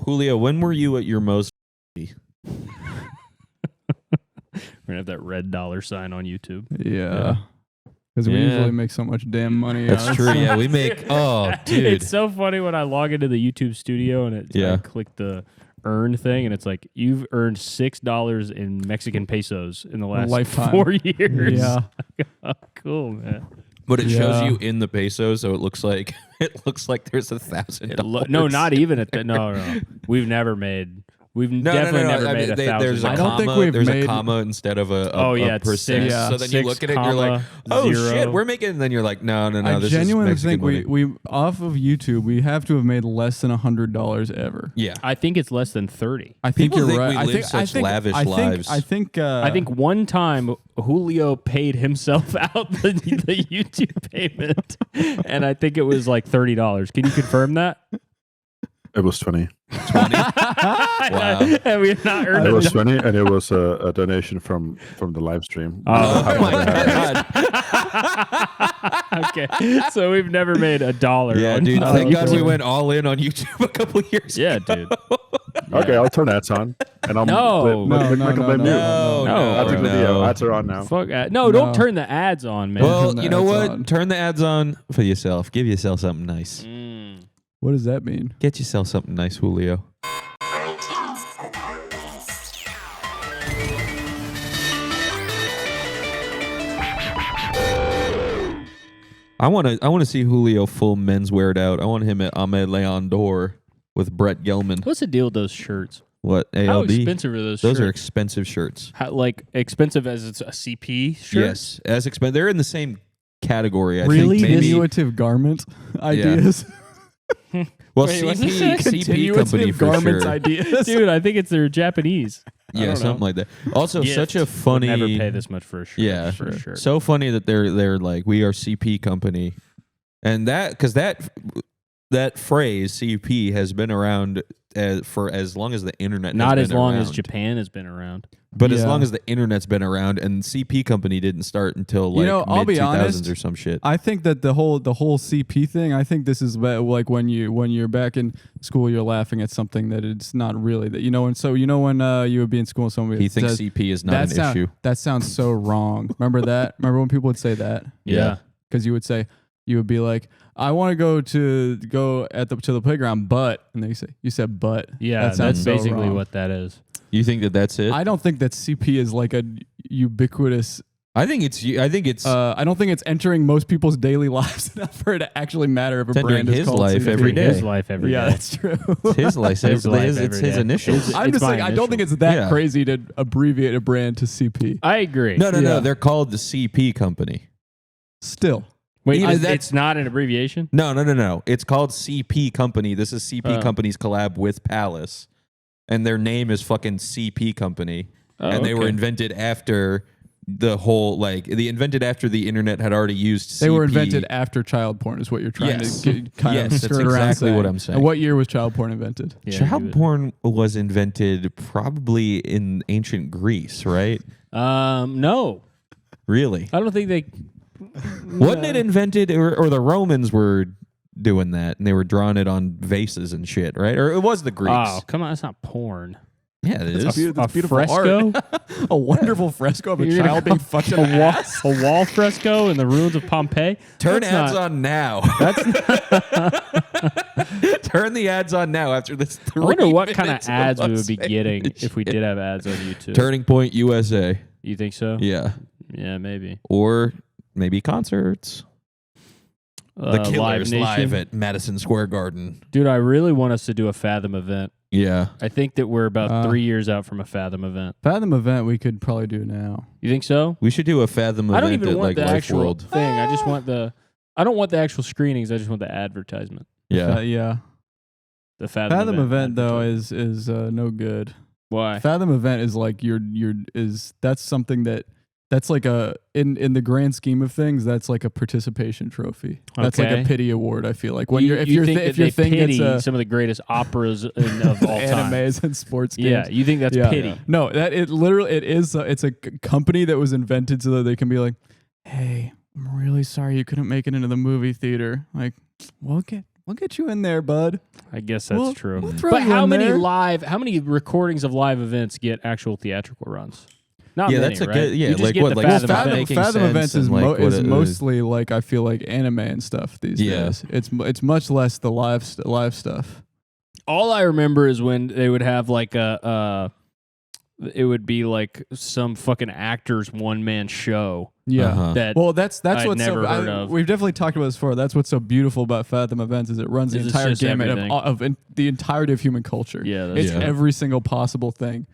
Julio, when were you at your most? We're gonna have that red dollar sign on YouTube. Yeah. Because we usually make so much damn money. That's true. Yeah, we make. Oh, dude, It's so funny when I log into the YouTube studio and I click the earn thing, and it's like you've earned $6 in Mexican pesos in the last Lifetime. 4 years. Yeah. Cool, man. But it shows you in the peso, so it looks like there's $1,000. No, not even at that. No. We've never made. We've definitely never made $1,000. There's a I don't comma. think we've There's made- a comma instead of a it's percent. six, So then you look at it, and you're like, oh 0. shit, we're making. And then you're like, no. I This genuinely is Mexican think money. we off of YouTube we have to have made less than $100 ever. Yeah. I think it's less than 30. I think People you're think right. we live such lavish lives. I think one time Julio paid himself out the YouTube payment, and I think it was like $30. Can you confirm that? It was 20. 20. Wow. And we have not earned It it. was 20, and it was a donation from the live stream. Oh my god. Okay, so we've never made $1. Yeah, on dude. Thank God we YouTube. went all in on YouTube a couple years Yeah, ago. dude. Okay, I'll turn ads on, and I'll No. blame you. No. Ads are video. Ads are on now. Fuck. Don't turn the ads on, man. Well, Turn the you know ads what? on. Turn the ads on for yourself. Give yourself something nice. what does that mean? Get yourself something nice, Julio. I want to see Julio full mensweared out. I want him at Ahmed Leon d'Or with Brett Gelman. What's the deal with those shirts? What, ALD? How expensive are those Those shirts? are expensive shirts. Like expensive as it's a CP shirt? Yes, as expensive. They're in the same category. I Really? think maybe. Continuative garment ideas. Well, Wait, what's this say? CP company for garments sure. ideas. Dude, I think they're Japanese. I Yeah, don't something know. like that. Also, Gift. such a funny. Would never pay this much for a shirt. Yeah, for a shirt. so funny that they're like, we are CP company, and because that phrase CP has been around for as long as the internet. Not has as been long around. as Japan has been around. But as Yeah. long as the internet's been around, and CP company didn't start until like I'll be mid 2000s honest, or some shit. I think that the whole CP thing. I think this is like when you're back in school, you're laughing at something that it's not really that And so when you would be in school, and somebody He thinks says, CP is not an issue. That sounds so wrong. Remember that? Remember when people would say that? Yeah. Because you would be like, I want to go to the playground, but, and then you said but. Yeah, that sounds that's so basically wrong. what that is. You think that's it? I don't think that CP is like a ubiquitous. I think it's. I don't think it's entering most people's daily lives enough for it to actually matter if a It's entering brand is his called life CP. every day. His life every day. Yeah, that's true. It's his life. His life It's every his day. initials. I'm just my saying, I don't think it's that crazy to abbreviate a brand to CP. I agree. No. Yeah. They're called the CP company. Still. Wait, Either it's not an abbreviation? No. It's called CP Company. This is CP Company's collab with Palace, and their name is fucking CP Company. And they were invented after invented after the internet had already used CP. They were invented after child porn is what you're trying Yes. to kind Yes, of that's skirt around exactly saying. what I'm saying. And what year was child porn invented? Yeah, Child porn was invented probably in ancient Greece, right? No. Really? I don't think they... Wasn't it invented, or the Romans were doing that, and they were drawing it on vases and shit, right? Or it was the Greeks. Oh, come on. It's not porn. Yeah, it is. That's beautiful fresco? A wonderful fresco of a You're gonna child being fucked in a the wall, ass. a wall fresco in the ruins of Pompeii? Turn That's ads not- on now. That's Turn the ads on now after this. I wonder what kind of minutes ads we us would be saying getting this if we shit. did have ads on YouTube. Turning Point USA. You think so? Yeah. Yeah, maybe. Or maybe concerts. The Killers Nation. live at Madison Square Garden. Dude, I really want us to do a Fathom event. Yeah. I think that we're about 3 years out from a Fathom event. Fathom event we could probably do now. You think so? We should do a Fathom I don't event even at want like the Life actual World. thing. I just want I don't want the actual screenings. I just want the advertisement. Yeah. Yeah. The Fathom, Fathom event though advertisement. is no good. Why? Fathom event is like that's something that's like in the grand scheme of things, that's like a participation trophy. That's like Okay. a pity award. I feel like when you if think if that your they thing pity gets some of the greatest operas of all time. animes and sports games. Yeah, you think that's pity? No, that it literally it is. It's a company that was invented so that they can be like, hey, I'm really sorry you couldn't make it into the movie theater. Like, we'll We'll get you in there, bud. I guess that's true. We'll throw But you how in many there. how many recordings of live events get actual theatrical runs? Not Yeah, many, that's a right? good- yeah, You just like get what, the like Fathom Fathom- event. making Fathom sense events and, is, like, what is it- mostly like I feel like anime and stuff these Yeah. days. It's much less the live stuff. All I remember is when they would have like it would be like some fucking actor's one-man show. Yeah. Uh-huh. That Well, that's I'd what's never so. heard of. We've definitely talked about this before. That's what's so beautiful about Fathom events is it runs the It's entire just gamut everything. of the entirety of human culture. Yeah, that's it's true. every single possible thing.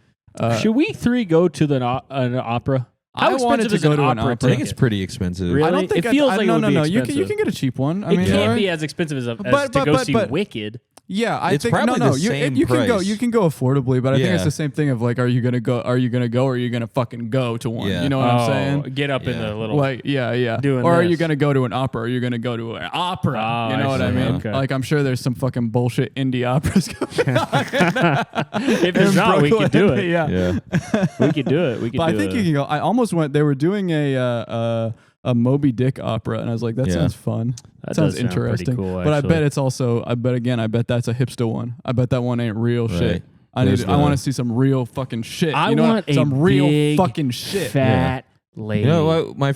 Should we three go to an opera? How I wanted expensive to is go an to an opera opera. I think ticket? it's pretty expensive. Really? I don't think It feels like it no, would no, be no. You expensive. can get a cheap one. I It mean, can't right? be as expensive as to But- go see but- Wicked. Yeah, I It's think probably no. the same You can go. price. You can go affordably, but I think it's Yeah. the same thing of like, are you gonna go? Are you gonna go? Or are you gonna fucking go to one? Yeah. You know what I'm saying? Get up in Yeah. the little. Like, yeah. Doing Or are you this. gonna go to an opera? Or are you gonna go to an opera? Oh, you know I what I see. mean? Okay. Like, I'm sure there's some fucking bullshit indie operas going on. If there's not, we could do it. Yeah. Yeah. We could do it. We could But do I think it. you can go. I almost went. They were doing a Moby Dick opera, and I was like, that Yeah. sounds fun. That sounds does sound pretty interesting. cool, but I actually. bet it's also. I bet that's a hipster one. I bet that one ain't real shit. Right. I There's want the- to see some real fucking shit. I you know want what? Some a real big, fucking shit. fat lady. You know what? My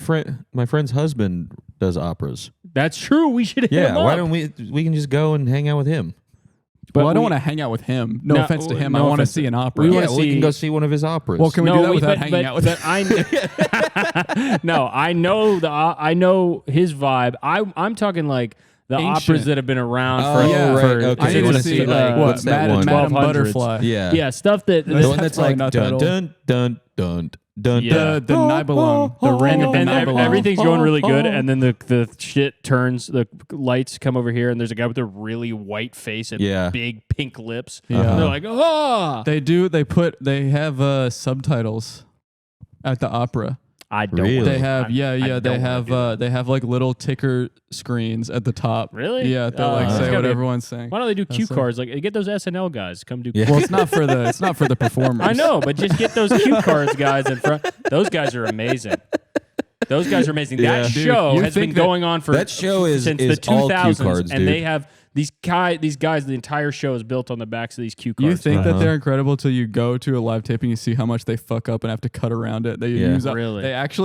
friend's husband does operas. That's true. We should hit Yeah. him up. Why don't we can just go and hang out with him? But Well, I don't we- want to hang out with him. No, No, offense to him. no I want to offense see to- an opera. We Yeah, wanna we see- can go see one of his operas. Well, can we do that without hanging out with him? I know I know his vibe. I'm talking like the Ancient. operas that have been around Oh, for yeah. right. for Okay. I need wanna to see, see like, what what's that one? Madam 1200s. Butterfly. Yeah. stuff that The That's one that's probably like not that dun old. dun dun dun dun Yeah. The Nibelung, the ring of the and Nibelung. everything's going really good, and then the shit turns. The lights come over here, and there's a guy with a really white face and Yeah. big pink lips. Yeah. And they're like, oh, They have subtitles at the opera. I don't. Really? wanna- They have I they don't wanna have do that. they have like little ticker screens at the top. Really? Yeah, that Oh, like that's say gotta what be- everyone's saying. Why don't they do cue That's cards? Like, get those SNL guys come do. Yeah. Well, it's not for the performers. I know, but just get those cue cards guys in front. Those guys are amazing. Those guys are amazing. Yeah. That Dude, show you has been think that- going on for That show is since is the all cue 2000s, cards, and dude. they have these guys. The entire show is built on the backs of these cue cards. You think that Uh-huh. they're incredible till you go to a live taping, you see how much they fuck up and have to cut around it. They Yeah. use up, Really?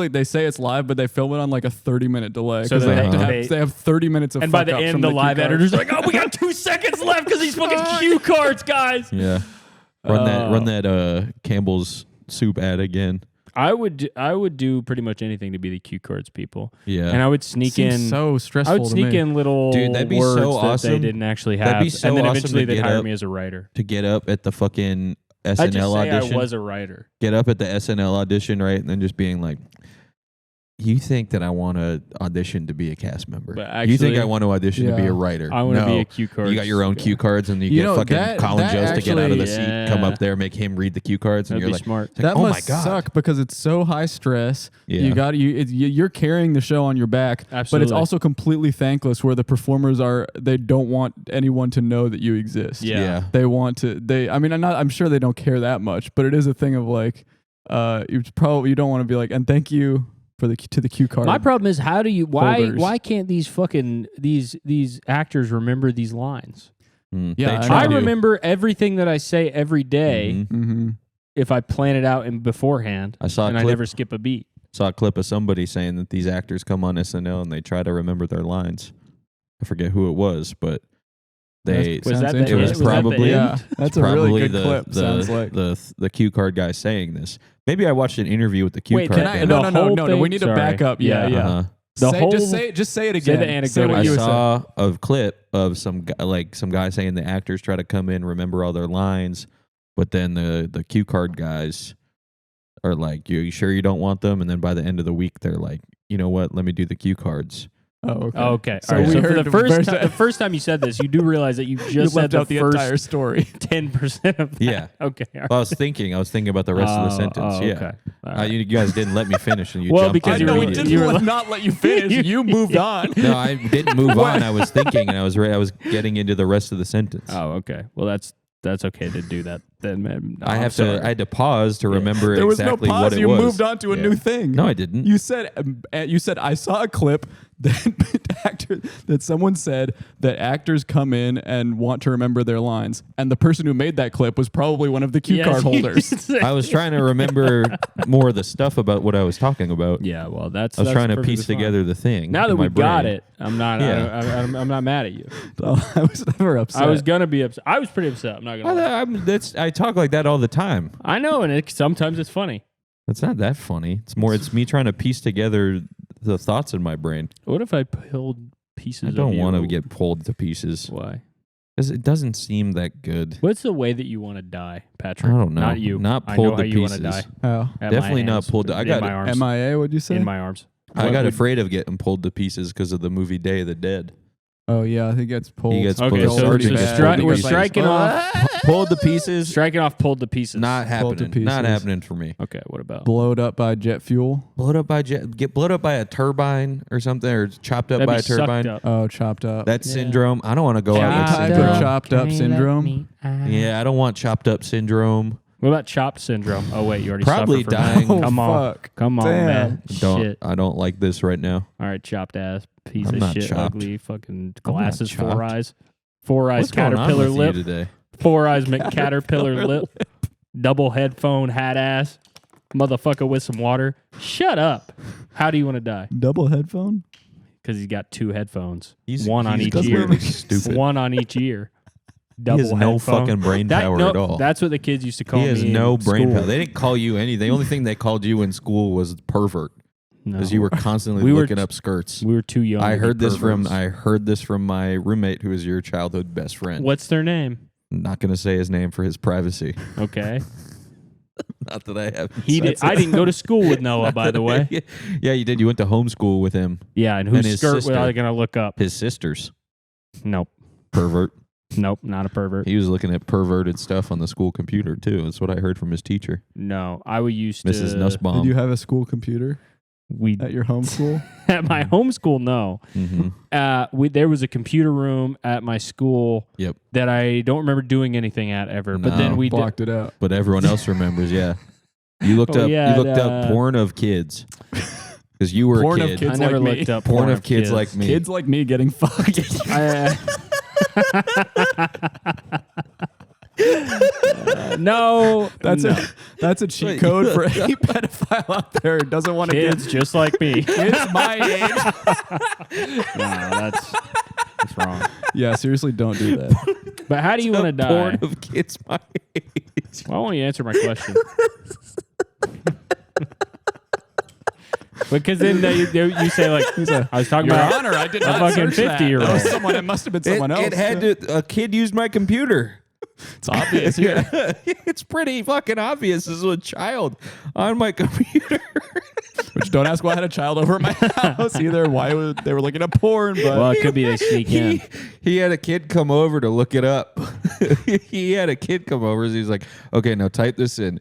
they say it's live, but they film it on like a 30-minute delay So because that they have to they- have they have 30 minutes of and by fuck the ups end, from the cue live cards. editors are like, "Oh, we got 2 seconds left because these fucking cue cards, guys." Yeah. Run that Campbell's soup ad again. I would do pretty much anything to be the cue cards people. Yeah. And I would sneak Seems in. so stressful I would to sneak me. in little Dude, that'd be words so that they awesome. didn't actually That'd have, be so and then awesome eventually to they'd get hire up- me as a writer. to get up at the fucking I just SNL say audition. I was a writer. Get up at the SNL audition, right? And then just being like, you think that I want to audition to be a cast member? But You think actually- I want to audition to be Yeah. a writer? I want to No. be a cue card. You got your own cue cards, and you You get know, fucking that- Colin that Jost to get out of the actually- seat, come Yeah. up there, make him read the cue cards, and That'd you're be like, smart. it's like, That oh must my god, suck because it's so high stress. Yeah. You're carrying the show on your back, but Absolutely. it's also completely thankless where the performers they don't want anyone to know that you exist. Yeah. They want to. I'm sure they don't care that much, but it is a thing of like, you don't want to be like, and thank you to the cue card. My problem is why holders. can't these fucking these actors remember these lines? Mm, Yeah, they I try I to. remember everything that I say every day Mhm. Mm-hmm. if I plan it out beforehand, I saw a and I clip. never skip a beat. Saw a clip of somebody saying that these actors come on SNL and they try to remember their lines. I forget who it was, but they Was that the Sounds it was was that the probably end? Yeah, that's a probably really good the, clip. The, sounds like. the cue card guy saying this. Maybe I watched an interview with the cue Wait, card can guy. I- No, the no. whole We thing? need to Sorry. back up. Yeah, Yeah. yeah. Uh-huh. The whole just say it again. the Say anecdote. what I you were saying. saw a clip of some guy saying the actors try to come in, remember all their lines, but then the cue card guys are like, "You sure you don't want them?" And then by the end of the week, they're like, "You know what? Let me do the cue cards." Oh, okay. Okay. So All right. we So for heard the the first time you said this, you do realize that you just You said left the out the first entire story. 10% of that. Yeah. Okay. all Well, I was thinking about the rest of the sentence. Yeah. Okay. All right. You guys didn't let me finish, and you Well, jumped because in you were- immediately. you were like- not let you finish. You moved on. No, I didn't move on. I was thinking, and I was getting into the rest of the sentence. Oh, okay. Well, that's okay to do that Then man, no, I I'm had sorry. to pause to remember There was exactly no pause. what it You was. moved on to a new thing. No, I didn't. You said I saw a clip that someone said that actors come in and want to remember their lines, and the person who made that clip was probably one of the cue card holders. I was trying to remember more of the stuff about what I was talking about. Yeah, well, that's. I was trying to perfectly piece fine. together the thing. Now that in my we got brain. it, I'm not. Yeah. I'm not mad at you. I was never upset. I was gonna be upset. I was pretty upset. I'm not gonna. Lie. I talk like that all the time. I know, and sometimes it's funny. It's not that funny. It's me trying to piece together the thoughts in my brain. What if I pulled pieces? I don't want to get pulled to pieces Why? because it doesn't seem that good. What's the way that you want to die, Patrick? I don't know. Not you. Not I pulled know to how you want pieces. to die. How? At Definitely my not hands, pulled to- I got in my arms. MIA? What'd you say? In my arms. I What got would- afraid of getting pulled to pieces because of the movie Day of the Dead. Oh yeah, I think it gets pulled. He gets Okay, pulled. so Sergeant gets pulled to we're pieces. striking off. Pulled to pieces. Striking off pulled to pieces. Not Pulled to happening. Not pieces. happening for me. Okay, what about? blowed up by jet fuel. Get blown up by a turbine or something, or chopped up That'd by be a turbine. sucked up. Oh, chopped up. That syndrome. I don't want to go out with Any type syndrome. of chopped up syndrome. Yeah, I don't want chopped up syndrome. What about chopped syndrome? Oh wait, you already Probably suffered from dying. that. Oh, Come on, fuck. come on, Damn. man. Don't. Shit. I don't like this right now. All right, chopped ass piece I'm of not shit, chopped. ugly fucking I'm not glasses, chopped. 4 eyes, 4 eyes, What's going on caterpillar with lip, you today? 4 eyes, caterpillar lip, double headphone, hat ass, motherfucker with some water. Shut up. How do you want to die? Double headphone. Because he's got 2 headphones, He's one on each ear, really stupid. one on each ear. He Double has no headphone. fucking brain power at all. That's what the kids used to call He me. has in no brain school. power. They didn't call you anything. The only thing they called you in school was pervert, No. because you were constantly We were looking up skirts. We were too young. I to be heard this from perverts. my roommate, who is your childhood best friend. What's their name? Not going to say his name for his privacy. Okay. Not that I have. He did. I didn't go to school with Noah, by the way. Yeah, you did. You went to homeschool with him. Yeah, and whose And his skirt was sister. I going to look up? His sisters. Nope. Pervert. Nope, not a pervert. He was looking at perverted stuff on the school computer too. That's what I heard from his teacher, No, I would used to. Mrs. Nussbaum. Did you have a school computer We at your home school? at my homeschool. No, Mm-hmm. there was a computer room at my school. Yep. That I don't remember doing anything at ever. But No. then we Blocked it out. But everyone else remembers. Yeah. You looked Oh, up. yeah, you looked up porn of kids because you were Porn a of kid. kids I never like me. looked up Porn of kids like me. Kids like me getting fucked. No, That's no. that's a cheat code for any pedophile out there who doesn't want to Kids get just like me. kids my age. No, that's wrong. Yeah, seriously, don't do that. But how do you want to die? Porn of kids my age. Why won't you answer my question? Because then you say like, I was talking Your about Honor, I did a not fucking search that. 50-year-old. That was someone. It must have been someone else. It had to. A kid used my computer. It's obvious. Yeah. It's pretty fucking obvious. This is a child on my computer. Which don't ask why I had a child over at my house either. Why they were looking at porn, but Well, it could be they sneak in. He had a kid come over to look it up. He had a kid come over. So he's like, okay, now type this in.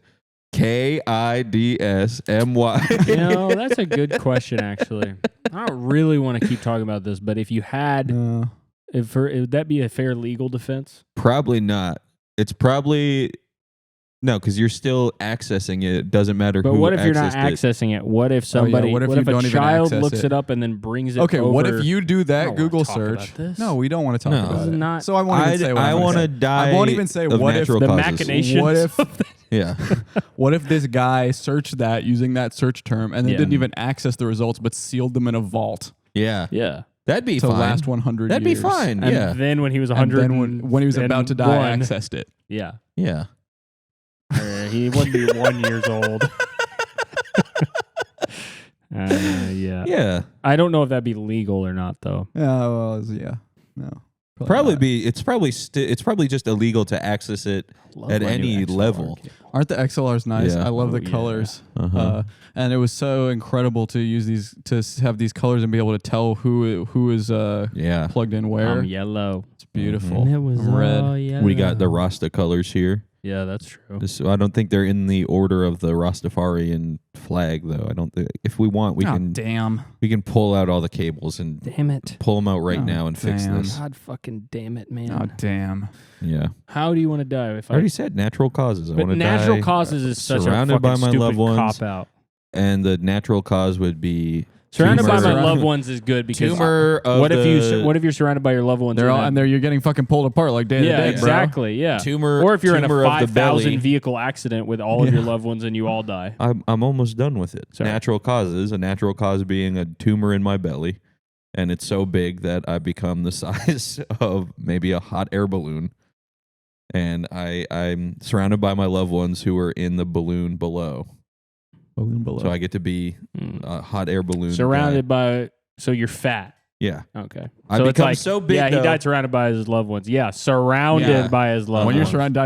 KIDSMY. You know, that's a good question, actually. I don't really want to keep talking about this, but if you had, would that be a fair legal defense? Probably not. It's probably no, because you're still accessing it. It doesn't matter But who what if you're not accessed it. accessing it? What if somebody, what if you a don't even child access looks it? it up and then brings it okay, over? what if you do I that don't Google wanna talk search? about this. No, we don't want to talk No. about This is it. not- So I won't even say what I I'm want gonna to say. die. I won't even say of what if natural the causes. machinations What if Yeah. what if this guy searched that using that search term and then Yeah. didn't even access the results but sealed them in a vault Yeah. Yeah. That'd be to fine. last 100 That'd years? be fine. And Yeah. then when he was And 100, then when he was about to die, accessed it. Yeah. Yeah. He wouldn't be 1 year old. Yeah. Yeah. I don't know if that'd be legal or not, though. Yeah, well, yeah. No. Probably not. be. It's probably just illegal to access it at any level. Aren't the XLRs nice? Yeah. I love Oh, the yeah. colors. Uh-huh. And it was so incredible to use these, to have these colors and be able to tell who is Yeah. plugged in where. Yellow. It's beautiful. And it was I'm red. all yellow. We got the Rasta colors here. Yeah, that's true. So I don't think they're in the order of the Rastafarian flag, though. I don't think. If we want, we can pull out all the cables and Damn it. pull them out right now and fix this. God fucking damn it, man. Oh, damn. Yeah. How do you want to die? If I already said natural causes. I but want to die. natural causes is such surrounded a by fucking my stupid loved ones, cop-out. and the natural cause would be Surrounded by tumor. my loved ones is good because Tumor of what if the- you're surrounded by your loved ones? They're all, and you're getting fucking pulled apart like day to yeah, day, exactly. Yeah. Tumor- or if you're in a tumor of the 5,000 belly. vehicle accident with all of your loved ones and you all die. I'm almost done with it. Sorry. Natural causes. A natural cause being a tumor in my belly, and it's so big that I become the size of maybe a hot air balloon, and I'm surrounded by my loved ones who are in the balloon below. Balloon below. So I get to be a hot air balloon. Surrounded guy. by, so you're fat. Yeah. Okay. I so become it's like, so big, Yeah, he though. died surrounded by his loved ones. Yeah, surrounded Yeah. by his loved when ones. you're surrounded by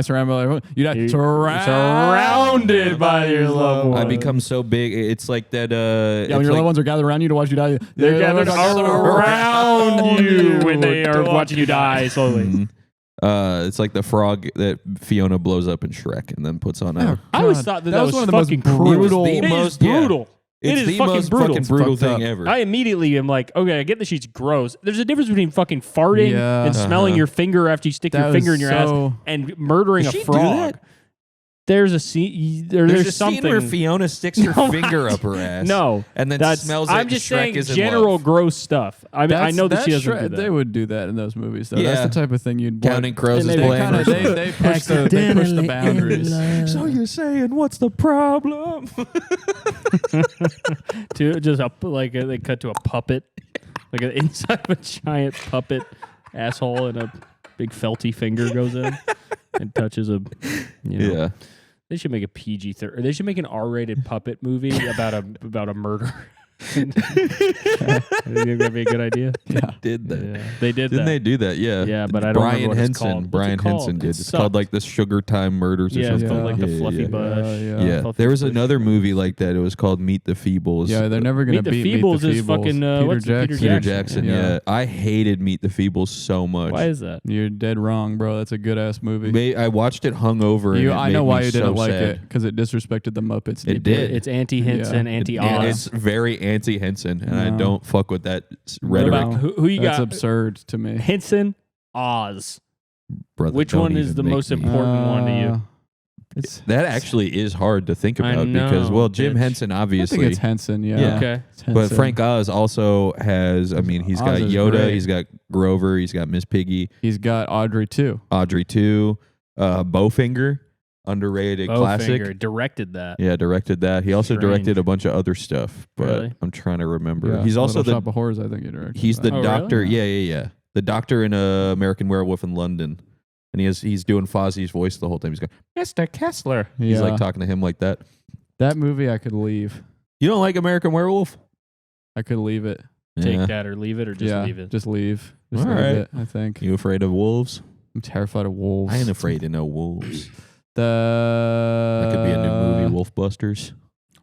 you die You- surrounded by your loved ones. I become so big. It's like that. Yeah, it's when your like, loved ones are gathered around you to watch you die. They're gathered around you when they are Don't watching you die slowly. Mhm. It's like the frog that Fiona blows up in Shrek and then puts on a. I always thought that was was one of the most fucking brutal. cruel. The It is most- yeah. brutal. It It's is the fucking most brutal. fucking brutal It's thing fucked up. ever. I immediately am like, okay, I get that she's gross. There's a difference between fucking farting Yeah. and smelling your finger after you stick That your finger was in your ass so- and murdering Does a she do frog. that? There's a scene. There's a something scene where Fiona sticks her No, finger up her ass. No, and then that's, smells it. I'm and just Shrek saying is in general love. gross stuff. I mean, I know that she doesn't do that. They would do that in those movies, though. Yeah. That's the type of thing you'd Counting Crows is They playing. kinda- they push the boundaries. So you're saying what's the problem? To just they cut to a puppet, like an inside of a giant puppet asshole, and a big felty finger goes in and touches a. Yeah. They should make a PG-13. They should make an R-rated puppet movie about a murder. I think that'd be a good idea. Yeah. Did that? Yeah, they did Didn't that. they do that? Yeah. Yeah, but I don't Brian remember what it's Henson. called. What's Brian it called? Henson It did. It's sucked. called like the Sugar Time Murders or Yeah, it's something. called like the Yeah, Fluffy yeah. Bush. Yeah, Fluffy there was Bush. another movie like that. It was called Meet the Feebles. Yeah, they're never going to Meet the beat Feebles Meet the is Feebles. fucking, what's it, Peter Peter Jackson. Jackson. Yeah. I hated Meet the Feebles so much. Why is that? You're dead wrong, bro. That's a good ass movie. I watched it hungover. And I know why you didn't like sad. it, because it disrespected the Muppets. It did. It's anti-Henson, Yeah. anti-Oz. It's very anti-Henson, and I No. don't fuck with that What rhetoric. about who you That's got? absurd to me. Henson, Oz. Brother, Which don't one is even the make most me- important one to you? It's, That actually is hard to think I about because, know, well, Jim bitch. Henson I think obviously, it's Henson, yeah. Yeah. Okay. It's but Henson. Frank Oz also has. I mean, he's Oz got is Yoda, great. he's got Grover, he's got Miss Piggy, He's got Audrey, too. Audrey too, Bowfinger, underrated classic. Bowfinger directed that. Yeah, directed that. He also Strange. directed a bunch of other stuff, but Really? I'm trying to remember. Yeah, He's also Little the Shop of Horrors, I think he directed. he's the Oh, really? doctor. Yeah. The doctor in American Werewolf in London, and he's doing Fozzie's voice the whole time. He's going, Mr. Kessler. He's like talking to him like that. That movie I could leave. You don't like American Werewolf? I could leave it. Take Yeah. that or leave it or just leave it. Just leave. Just All leave right. it, I think. You afraid of wolves? I'm terrified of wolves. I ain't afraid of no wolves. That That could be a new movie, Wolfbusters.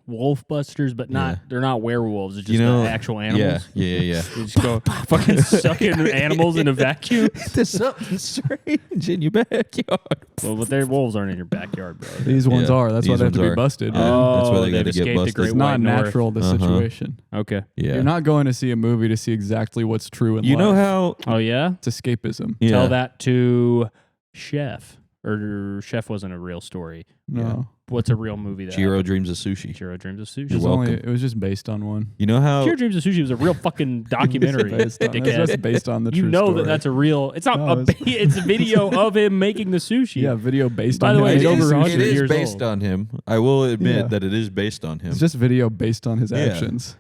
Wolf busters, but not Yeah. they're not werewolves. It's just You know, actual animals. Yeah. They just go fucking sucking animals in a vacuum. There's something strange in your backyard. Well, but their wolves aren't in your backyard, bro. These ones Yeah, are. That's why these they have to ones be are. busted. Yeah. man. That's why they they've gotta get escaped the busted. Great It's not White North. natural, the Uh-huh. situation. Okay. Yeah. You're not going to see a movie to see exactly what's true in You life. know how? Oh yeah. It's escapism. Yeah. Tell that to Chef. Or Chef wasn't a real story. No. What's a real movie that Jiro happened? Dreams of Sushi. Jiro Dreams of Sushi. It was, welcome. it was just based on one. You know how? Jiro Dreams of Sushi was a real fucking documentary. Based on, it's dickhead. just based on the You true know story. that that's a real. It's not. No, It's a video of him making the sushi. Yeah, video based By on the him. way, It he's over is, 100 it is years based old. on him. I will admit Yeah. that it is based on him. It's just video based on his Yeah. actions.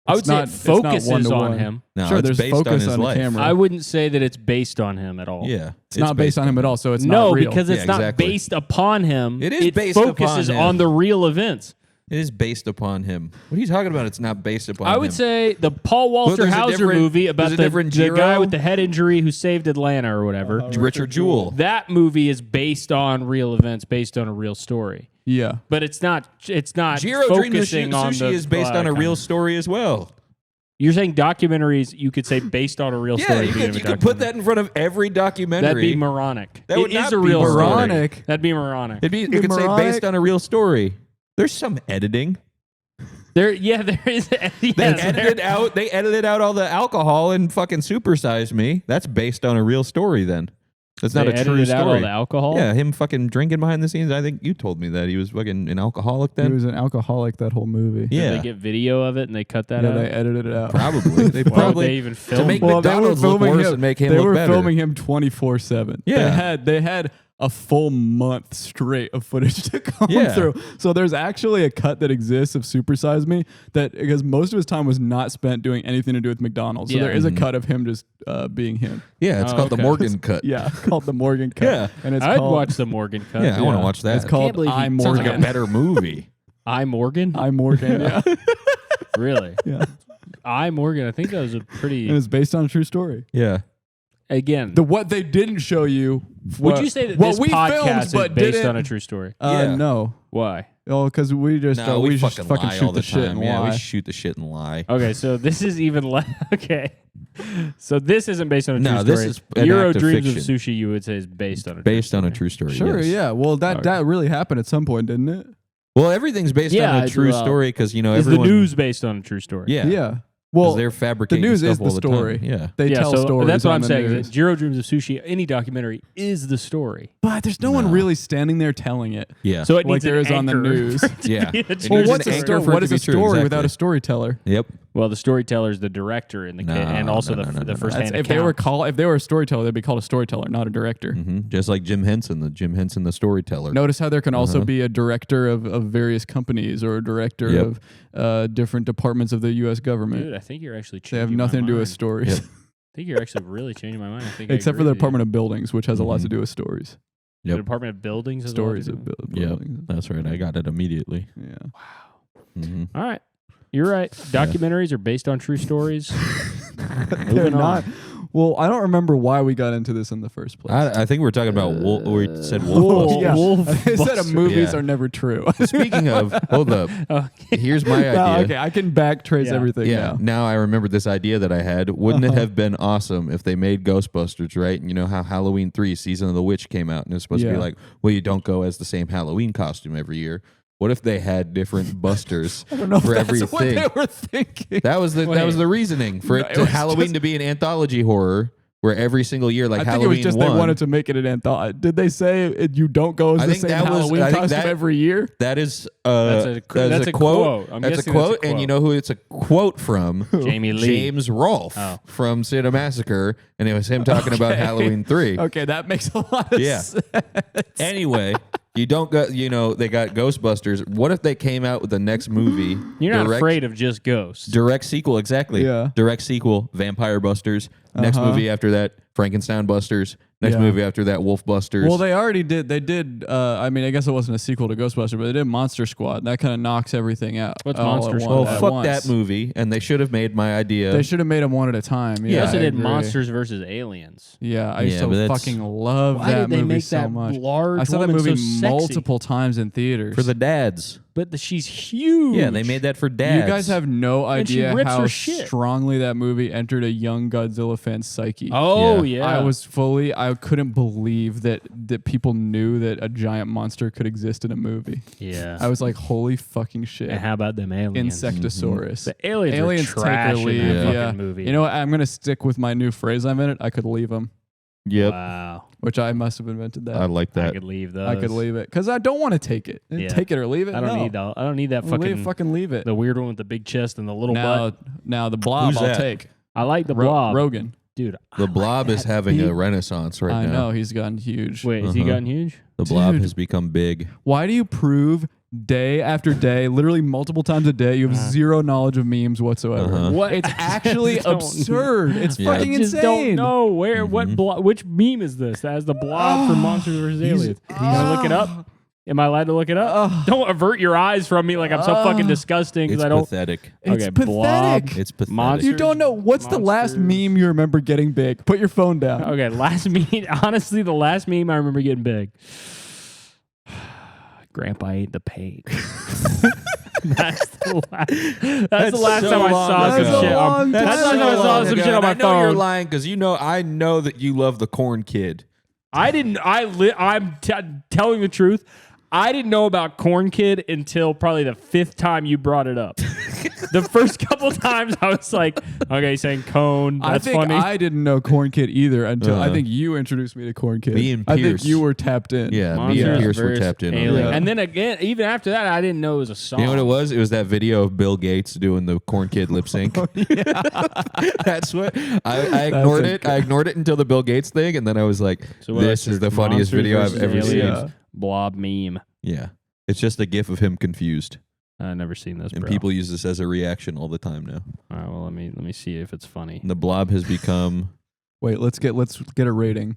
I would It's say not- it it's not focuses one-to-one. on him. No, Sure, it's there's based on focus his on the life. camera. I wouldn't say that it's based on him at all. Yeah, It's not based on him at all, so it's No, not real. because it's Yeah, not exactly. based upon him. It is based upon focuses him. on the real events. It is based upon him. What are you talking about? It's not based upon him. I would say the Paul Walter there's a Hauser different- movie about there's a different the guy Jiro. with the head injury who saved Atlanta or whatever. Richard Jewell. That movie is based on real events, based on a real story. Yeah. But it's not. It's not Jiro Dreams of focusing on Sushi the is based on a real story as well. You're saying documentaries, you could say based on a real Yeah, story. you could put that in front of every documentary. That'd be moronic. That would It is not a be real story. moronic. That'd be moronic. You could say based on a real story. There's some editing. There is. They edited out all the alcohol and fucking Supersize Me. That's based on a real story then. That's not a true story. Out all the alcohol? Yeah, him fucking drinking behind the scenes. I think you told me that he was fucking an alcoholic then. He was an alcoholic that whole movie. Yeah. Did they get video of it and they cut that out? They edited it out. Probably. They Why would probably they even film to make it? McDonald's look worse and make him They look were better. filming him 24/7. Yeah. They had a full month straight of footage to come Yeah. through. So there's actually a cut that exists of Super Size Me that because most of his time was not spent doing anything to do with McDonald's. So Yeah. there is a cut of him just being him. Yeah, it's Oh, called the okay. Morgan cut. Yeah, called the Morgan cut. Yeah. And it's I'd called watch the Morgan cut. Yeah, I want to watch that. It's called believe he- I Sounds Morgan. like a better movie. I Morgan? I Morgan. Yeah. Really? Yeah. I Morgan. I think that was a pretty. And it's based on a true story. Yeah. Again, What they didn't show you. would you say that what this we podcast filmed, is but based didn't- on a true story? Yeah. No. Why? Oh, because we just No, we just fucking fucking lie shoot all the shit time. and Yeah, lie. we shoot the shit and lie. Okay, so this is even less. Okay, so this isn't based on a true No, story. this is an Euro act of Dreams of fiction. Sushi. You would say is based on a Based true on a story. true story. Sure, yes. yeah. Well, that really happened at some point, didn't it? Well, everything's based Yeah, on a true well, story because you know Is everyone. the news based on a true story? Yeah. Yeah. 'Cause Well, they're the fabricating news stuff is the all time. story. Yeah. They Yeah, tell so stories. that's what on I'm the saying. news. That Jiro Dreams of Sushi, any documentary, is the story. But there's no one really standing there telling it. Yeah. So it Like needs there an is on the anchor news. for it to Yeah. be a It true needs What's an a anchor story? for it What to is a be true, story exactly. without a storyteller? Yep. Well, the storyteller is the director in the No, and also no, the no, first That's, hand if they were a storyteller, they'd be called a storyteller, not a director. Just like Jim Henson, the storyteller. Notice how there can also be a director of various companies or a director Yep. of different departments of the U.S. government. Dude, I think you're actually changing They have my nothing to do with mind. stories, Yep. I think you're actually really changing my mind. I think I except for agree the with you. Department of Buildings, which has a lot to do with stories. The Yep. Department of Buildings has Stories a lot of to do with it. Yep. buildings. That's right. I got it immediately. Yeah. hmm All right. You're right. Documentaries are based on true stories. They're Moving not. on. Well, I don't remember why we got into this in the first place. I think we were talking about we said Oh, wolf. yeah. Wolf I said Buster. movies Yeah. are never true. Speaking of, hold up. Okay. Here's my idea. No, okay, I can backtrace Yeah. everything Yeah, now. now I remembered this idea that I had. Wouldn't it have been awesome if they made Ghostbusters, right? And you know how Halloween 3 Season of the Witch came out and it was supposed to Yeah. be like, well, you don't go as the same Halloween costume every year. What if they had different busters I don't know for if that's everything? what they were thinking. That was the reasoning for No, it it to was Halloween just- to be an anthology horror where every single year, like I think Halloween it was just 1, they wanted to make it an anthology. Did they say you don't go as I the think same that was- Halloween I think costume that- every year? that is That's a quote. I'm That's a guessing quote, that's a and you quote. know who it's a quote from? Jamie Lee. James Rolfe Oh. from City Massacre, and it was him talking about Okay. Halloween 3. Okay, that makes a lot of Yeah. sense. Anyway, you don't go. You know they got Ghostbusters. What if they came out with the next movie? You're not direct, afraid of just ghosts. Direct sequel, exactly. Yeah. Direct sequel, Vampire Busters. Next movie after that, Frankenstein Busters. Next Yeah. movie after that, Wolf Busters. Well, they already did. They did. I mean, I guess it wasn't a sequel to Ghostbusters, but they did Monster Squad. That kind of knocks everything out. What's all Monster at Squad? once- well, at fuck once. that movie, and they should have made my idea. They should have made them one at a time. They Yeah, also I did agree. Monsters versus Aliens. Yeah, I Yeah, used but to that's- fucking love Why that did they movie make so that much. large I saw that woman movie so sexy? multiple times in theaters. for the dads. But she's huge. Yeah, they made that for dads. You guys have no And she idea rips how her shit. strongly that movie entered a young Godzilla fan's psyche. Oh Yeah. yeah. I couldn't believe that people knew that a giant monster could exist in a movie. Yeah. I was like, holy fucking shit. And how about them aliens? Insectosaurus. The aliens Aliens are take trash or leave. in that Yeah. fucking movie. You know what? I'm going to stick with my new phrase I invented. I could leave them, Yep, Wow. which I must have invented that. I like I that. could leave those. I could leave it because I don't want to take it. Yeah. Take it or leave it. I don't No. need that. I don't need that fucking fucking leave it. the weird one with the big chest and the little butt. Now the blob Who's I'll that? take. I like the blob. Rogan. Dude. The I Blob like is that having big- a renaissance right I now. know he's gotten huge. Wait, has he gotten huge? The Blob Dude. has become big. Why do you prove day after day, literally multiple times a day, you have zero knowledge of memes whatsoever? Uh-huh. What? It's I actually just don't- absurd. It's Yeah. fucking I just insane. don't know where which meme is this? That has the blob for Monsters vs. Aliens. You want to look it up? Am I allowed to look it up? Don't avert your eyes from me like I'm so fucking disgusting because It's I don't. pathetic. It's Okay, pathetic. blob. It's pathetic. Monster- You don't know what's the last Monsters. meme you remember getting big. Put your phone down. Okay, last meme. Honestly, the last meme I remember getting big. Grandpa ate the paint. That's the last so time I long saw ago. some shit. That's the last time I saw some shit on my I know you're phone. lying because I know that you love the Corn Kid. I'm telling the truth. I didn't know about Corn Kid until probably the 5th time you brought it up. The first couple times I was like, okay, saying cone. That's I think funny. I didn't know Corn Kid either until I think you introduced me to Corn Kid. Me and I think Pierce. you were tapped in. Yeah, me Monsters and Pierce were versus tapped in on Alien. that. And then again, even after that, I didn't know it was a song. You know what it was? It was that video of Bill Gates doing the Corn Kid lip sync. That's what I ignored it. I ignored it until the Bill Gates thing, and then I was like, So what, "This is the funniest Monsters video I've versus ever seen." Aliens Blob meme. Yeah, it's just a gif of him confused, I've never seen this, and bro. people use this as a reaction all the time now. All right, well, let me see if it's funny. And the Blob has become Wait, let's get a rating.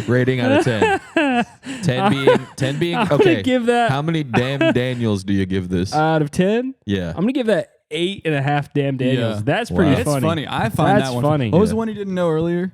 rating out of 10. 10 being I'm okay. gonna give that How many damn Daniels do you give this? out of 10. Yeah. I'm gonna give that 8.5 damn Daniels. Yeah. That's pretty Wow. It's funny. I find That's that one funny. What was Yeah. the one you didn't know earlier?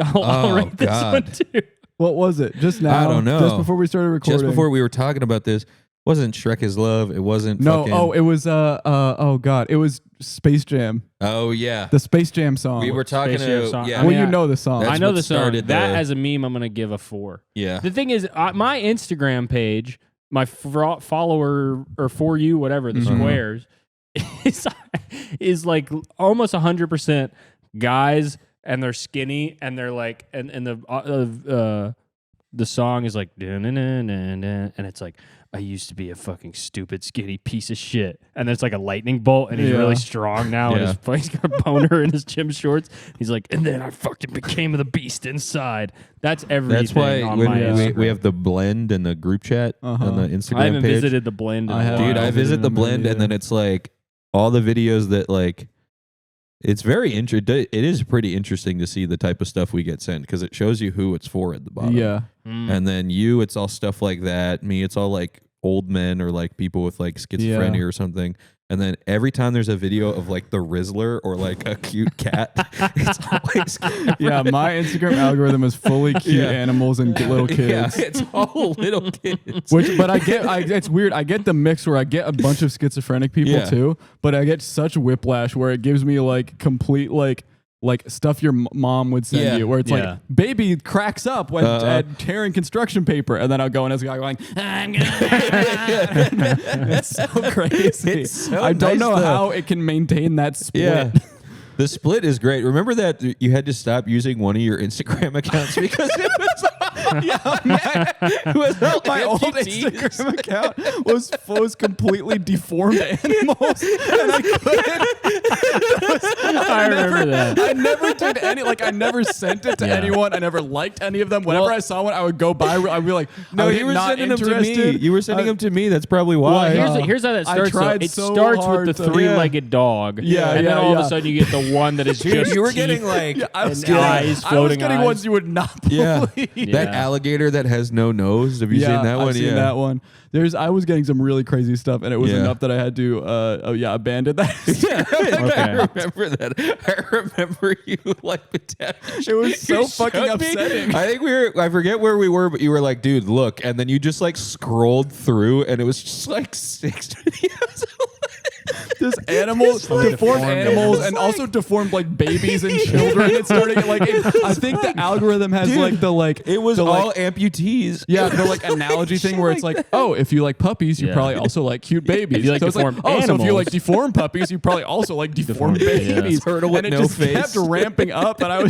I'll rate this God. one too. What was it? Just now? I don't know. Just before we started recording. Just before we were talking about this, wasn't Shrek is Love? It wasn't No, fucking, it was oh god, it was Space Jam. Oh yeah. The Space Jam song. We were talking Space Jam to song. yeah. I well, mean, you know the song. That's I know what the song. started That the- as a meme, I'm gonna give a 4. Yeah. The thing is, my Instagram page, follower or for you, whatever the squares, is like almost 100% guys, and they're skinny, and they're like, and the song is like, and it's like, I used to be a fucking stupid, skinny piece of shit. And then it's like a lightning bolt, and he's Yeah. really strong now, and he's got a boner in his gym shorts. He's like, and then I fucking became the beast inside. That's everything. That's why on when my Instagram. we have the blend in the group chat on the Instagram I haven't page. visited the blend. In I a haven't. while. Dude, I visit the blend, and then it's like all the videos that like. It's very interesting. It is pretty interesting to see the type of stuff we get sent because it shows you who it's for at the bottom. Yeah. And then you, it's all stuff like that. Me, it's all like old men or like people with like schizophrenia or something. And then every time there's a video of like the Rizzler or like a cute cat, it's always Yeah, my Instagram algorithm is fully cute animals and little kids. Yeah, it's all little kids. But it's weird. I get the mix where I get a bunch of schizophrenic people too, but I get such whiplash where it gives me like complete like stuff your mom would send you, where it's like baby cracks up when tearing construction paper, and then I'll go and it's going, I'm gonna. It's so crazy. It's so I don't nice know though. how it can maintain that split. Yeah. The split is great. Remember that you had to stop using one of your Instagram accounts because it was it was all My old amputees. Instagram account was completely deformed animals, and I couldn't. I remember that. I never did any. Like I never sent it to anyone. I never liked any of them. Whenever I saw one, I would go by. I'd be like, No, you were sending them to me. You were sending them to me. That's probably why. Well, here's how that I starts. tried It so starts hard with the to- three-legged dog. Yeah, and then yeah, all of yeah. a sudden you get the one that is just you were teeth. getting like I was And getting, eyes, I was floating getting eyes. ones you would not believe. that alligator that has no nose. Have you seen that one? I've seen that one. I was getting some really crazy stuff, and it was enough that I had to abandon that. I remember that. I remember you like It was so fucking upsetting. I think I forget where we were, but you were like, dude, look. And then you just like scrolled through and it was just like 6 videos. Just animals, deformed animals, and also deformed like babies and children. It's starting like I think the algorithm has It was all amputees. Yeah, the like analogy thing where it's like, oh, if you like puppies, you probably also like cute babies. If you like so it's like, deformed oh, so if you animals. like deformed puppies, you probably also like deformed yeah. babies. Turtle with and it no just face. kept ramping up, and I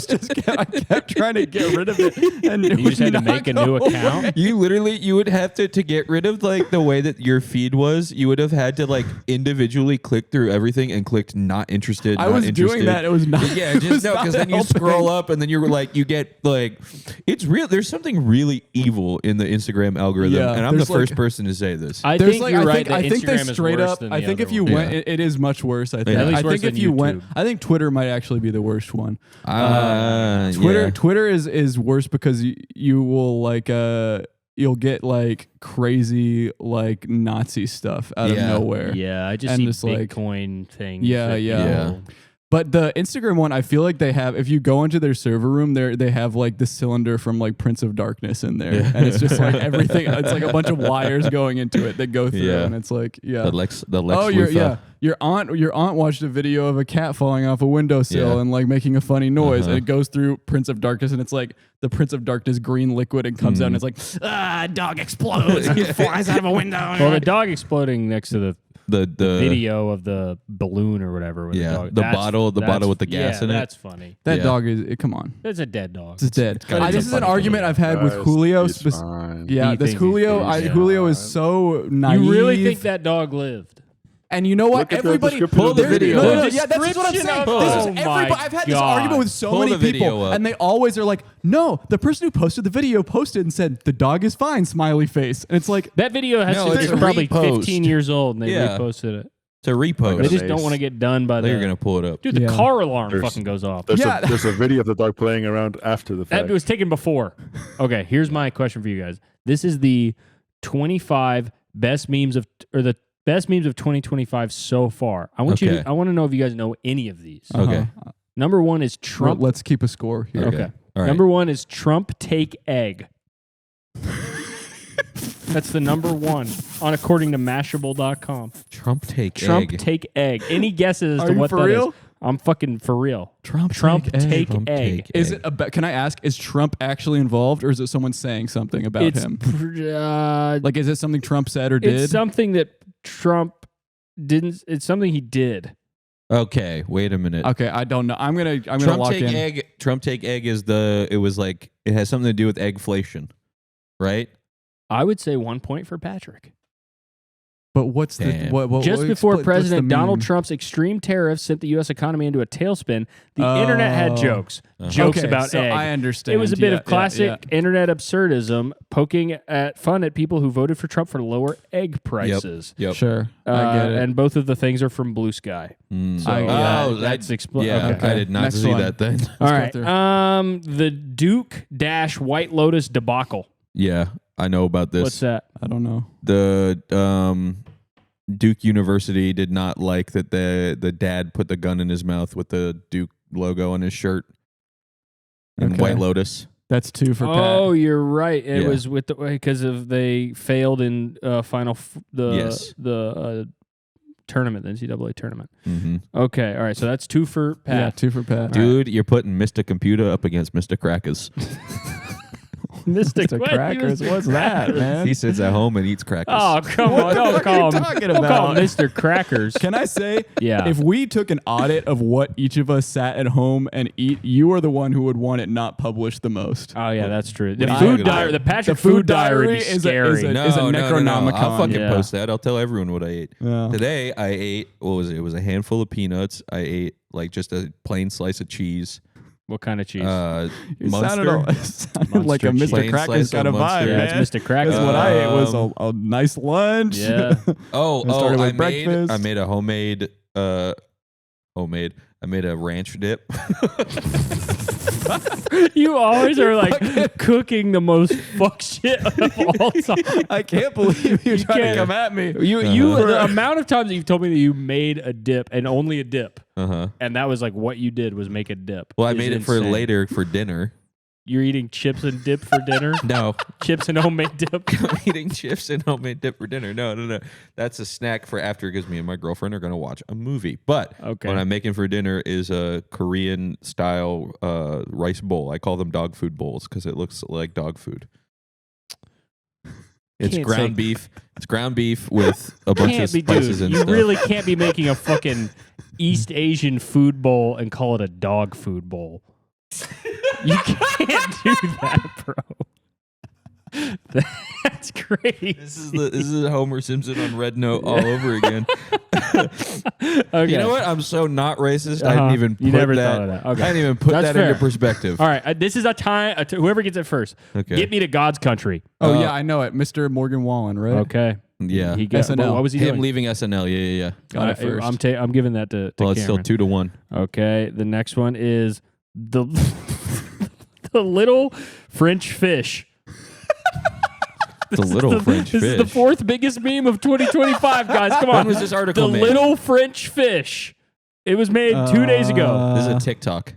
kept trying to get rid of it, and it You was just had to not make a new going account. You would have to get rid of like the way that your feed was. You would have had to like individually click through everything and clicked not interested. I not was interested. doing that. It was not. Yeah, it just was no, not because then you helping. scroll up and then you're like, you get like, it's real. There's something really evil in the Instagram algorithm, Yeah, and I'm the there's, like- first person to say this. I There's think like, you're I right. think, that I think they Instagram is straight worse up. than I the think other if you one. went, it is much worse. I think. Yeah. At least I worse think than if you YouTube. went, I think Twitter might actually be the worst one. Twitter. Yeah. Twitter is worse because you will like you'll get like crazy like Nazi stuff out of nowhere. Yeah, I just And see just, like- Bitcoin things. Yeah, that yeah. people- But the Instagram one, I feel like they have, if you go into their server room, they have like the cylinder from like Prince of Darkness in there. Yeah. And it's just like everything, it's like a bunch of wires going into it that go through. Yeah. And it's like, the Lex your aunt watched a video of a cat falling off a windowsill and like making a funny noise. And it goes through Prince of Darkness and it's like the Prince of Darkness green liquid and comes out and it's like, dog explodes and flies out of a window. Well, the dog exploding next to the video of the balloon or whatever. With the bottle with the gas in it. That's funny. That dog is, come on. It's a dead dog. It's dead. This is an argument I've had with Julio. Julio is so naive. You really think that dog lived? And you know what? Everybody pull the video. No, that's what I'm saying. I've had this argument with so many people, and they always are like, "No, the person who posted the video posted and said the dog is fine." Smiley face, and it's like that video is probably 15 years old, and they reposted it. It's a repost. They just don't want to get done by the. They're gonna pull it up, dude. The car alarm fucking goes off. There's a video of the dog playing around after the fact. That was taken before. Okay, here's my question for you guys. This is the 25 best memes of 2025 so far. I want I want to know if you guys know any of these. Okay. Number one is Trump. Let's keep a score here. Okay. All right. Number one is Trump take egg. That's the number one according to Mashable.com. Trump take egg. Any guesses as to what that is? I'm fucking for real. Trump take egg. Is it can I ask, is Trump actually involved or is it someone saying something about him? Like, is it something Trump said or did? It's something that Trump didn't. It's something he did. Okay, wait a minute. Okay, I don't know. I'm gonna Trump lock take in. Egg. Trump take egg is it has something to do with eggflation, right? I would say 1 point for Patrick. But what's the what? Just before President Donald Trump's extreme tariffs sent the U.S. economy into a tailspin, the internet had jokes about egg. I understand. It was a bit of classic internet absurdism, poking fun at people who voted for Trump for lower egg prices. Yep. Sure, I get it. And both of the things are from Blue Sky. So that's I did not see that then. All right. The Duke - White Lotus debacle. Yeah, I know about this. What's that? I don't know. The Duke University did not like that the dad put the gun in his mouth with the Duke logo on his shirt and White Lotus. That's 2 for Pat. Oh, you're right. It was with because they failed in the tournament, the NCAA tournament. Mm-hmm. Okay, all right. So that's 2 for Pat. Yeah, 2 for Pat. Dude, you're putting Mr. Computer up against Mr. Crackers. Mr. Crackers, what's that, man? He sits at home and eats crackers. Oh, come on. Don't call him Mr. Crackers. Can I say, if we took an audit of what each of us sat at home and eat, you are the one who would want it not published the most. Oh, yeah, that's true. The Patrick Food Diary is scary. is a Necronomicon. I'll fucking post that. I'll tell everyone what I ate. Yeah. Today, I ate, what was it? It was a handful of peanuts. I ate like just a plain slice of cheese. What kind of cheese? Munster. Sounded like a Mr. Crackers kind of vibe, man. Yeah, it's Mr. Crackers. What I ate was a nice lunch. Yeah. breakfast. I made a homemade. I made a ranch dip. You always are like cooking the most fuck shit of all time. I can't believe you're trying to come at me. The amount of times that you've told me that you made a dip and only a dip, and that was like what you did was make a dip. Well, I made it for later for dinner. You're eating chips and dip for dinner? No. Chips and homemade dip? I'm eating chips and homemade dip for dinner. No. That's a snack for after because me and my girlfriend are going to watch a movie. But what I'm making for dinner is a Korean-style rice bowl. I call them dog food bowls because it looks like dog food. It's ground beef. It's ground beef with a bunch of spices and stuff. You really can't be making a fucking East Asian food bowl and call it a dog food bowl. You can't do that, bro. That's crazy. This is Homer Simpson on Red Note all over again. Okay. You know what? I'm so not racist. I didn't even put thought of that. Okay. I didn't even put that into perspective. All right, this is a time. Whoever gets it first. Okay. Get me to God's country. Oh yeah, I know it. Mr. Morgan Wallen, right? Okay. Yeah. He got SNL. what was he doing? Him leaving SNL. Yeah. Got it first. I'm giving that to Well, it's Cameron. still 2-1. Okay. The next one is the little French fish. The little French fish. This is the 4th biggest meme of 2025, guys. Come on. When was this article The made? little French fish It was made 2 days ago. This is a TikTok.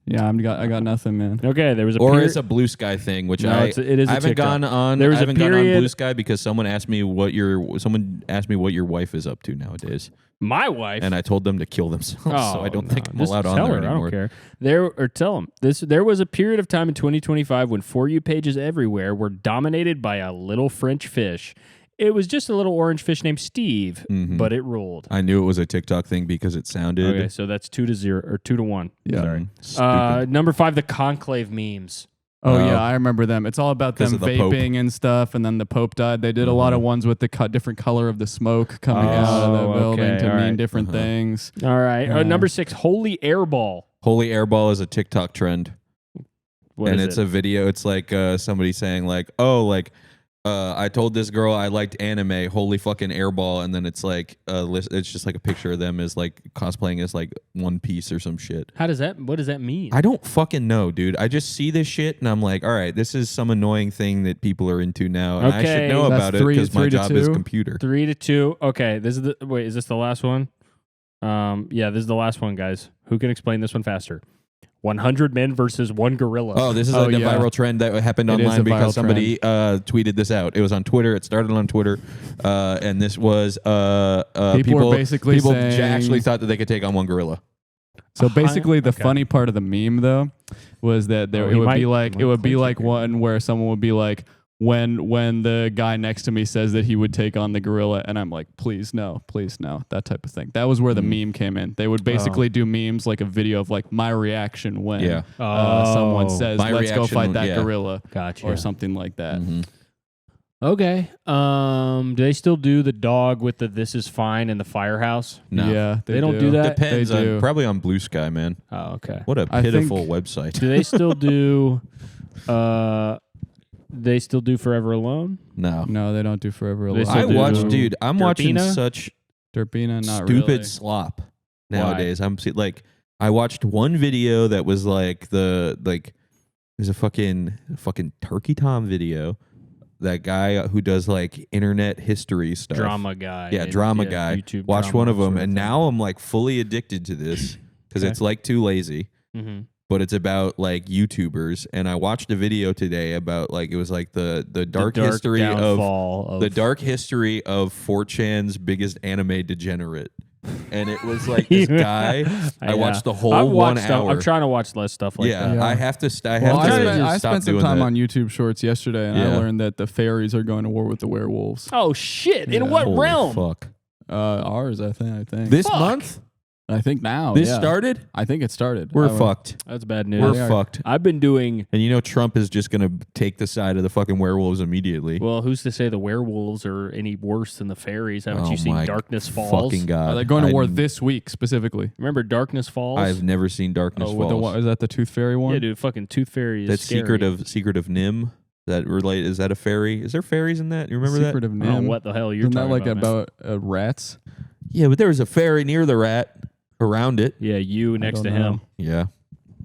Yeah, I got nothing, man. Okay, there was a Or it's a Blue Sky thing, which No, it is a I haven't TikTok. gone on. There was I a haven't gone on period- Blue Sky because someone asked me what your wife is up to nowadays, my wife. and I told them to kill themselves. So I don't think I'm Just allowed on tell there her, anymore. I don't care. Tell them there was a period of time in 2025 when For You pages everywhere were dominated by a little French fish. It was just a little orange fish named Steve, but it ruled. I knew it was a TikTok thing because it sounded Okay, so that's 2-0 or 2-1. Yeah. stupid. Number 5, the conclave memes. Oh yeah, I remember them. It's all about them 'Cause of the Pope. vaping and stuff, and then the Pope died. They did a lot of ones with the different color of the smoke coming out of the building okay, to all mean right. different things. All right. Number 6, holy airball. Holy Airball is a TikTok trend, What and is it's it? a video. It's like somebody saying like, "Oh, like I told this girl I liked anime. Holy fucking Airball!" And then it's like it's just like a picture of them as like cosplaying as like One Piece or some shit. What does that mean? I don't fucking know, dude. I just see this shit and I'm like, all right, this is some annoying thing that people are into now, and I Okay. should know That's about it three- because my 3 to job is 2? computer. 3-2. Okay, is this the last one? Yeah, this is the last one, guys. Who can explain this one faster? 100 men versus 1 gorilla. Oh, this is like a yeah. viral trend that happened It is online a because viral somebody tweeted this out. It was on Twitter. It started on Twitter, and this was People were basically people saying- actually thought that they could take on one gorilla. So basically, the Okay. funny part of the meme though was that Oh, it he would might- be like he might like click one where someone would be like, when the guy next to me says that he would take on the gorilla, and I'm like, please no, that type of thing. That was where the meme came in. They would basically do memes like a video of like my reaction when Yeah. someone says, My let's go reaction, fight that yeah. gorilla Gotcha. or something like that. Mhm. Okay. Do they still do the dog with the "this is fine" in the firehouse? No. Yeah, They don't do that? Depends They on do. probably on Blue Sky, man. Oh, okay. What a I pitiful think- website. Do they still do? They still do Forever Alone? No. No, they don't do Forever They Alone. still I do watch, dude. I'm watching Derpina? such Derpina, not stupid really. slop nowadays. Like I watched one video that was like there's a fucking Turkey Tom video. That guy who does like internet history stuff. Drama guy. Yeah, and, drama guy. YouTube Watched drama one of them, sort of and thing. now I'm like fully addicted to this because Okay. it's like Too Lazy, Mhm. but it's about like YouTubers. And I watched a video today about like it was like the dark history of downfall of the dark history of 4chan's biggest anime degenerate. And it was like this guy. I watched the whole I've 1 watched hour. I'm trying to watch less stuff like yeah, that. Yeah. I have to. I have Well, to I just spent stop some doing time that. on YouTube Shorts yesterday, and I Yeah. learned that the fairies are going to war with the werewolves. Oh shit! In Yeah. what Holy realm? Fuck. Ours, I think. This Fuck. month? I think now. This yeah. started? I think it started. We're I would- fucked. That's bad news. We're they are. fucked. I've been doing. And you know Trump is just going to take the side of the fucking werewolves immediately. Well, who's to say the werewolves are any worse than the fairies? Haven't Oh you seen my Darkness Falls? Fucking God. They're going to war I'm- this week specifically. Remember Darkness Falls? I've never seen Darkness with the Falls. one, is that the Tooth Fairy one? Yeah, dude. Fucking Tooth Fairy is That's scary. Secret of Nim. That relate? Is that a fairy? Is there fairies in that? You remember Secret that? of I don't know Nim. what the hell you're Isn't that talking like about. man. about rats? Yeah, but there was a fairy near the rat. Around it. Yeah, you next to don't know. him. Yeah.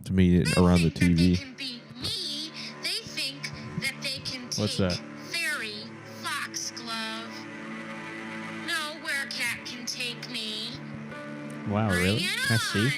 To me, around the TV. What's that? Fairy, foxglove. No werecat can take me. Wow, really? Bring it Can I see? on.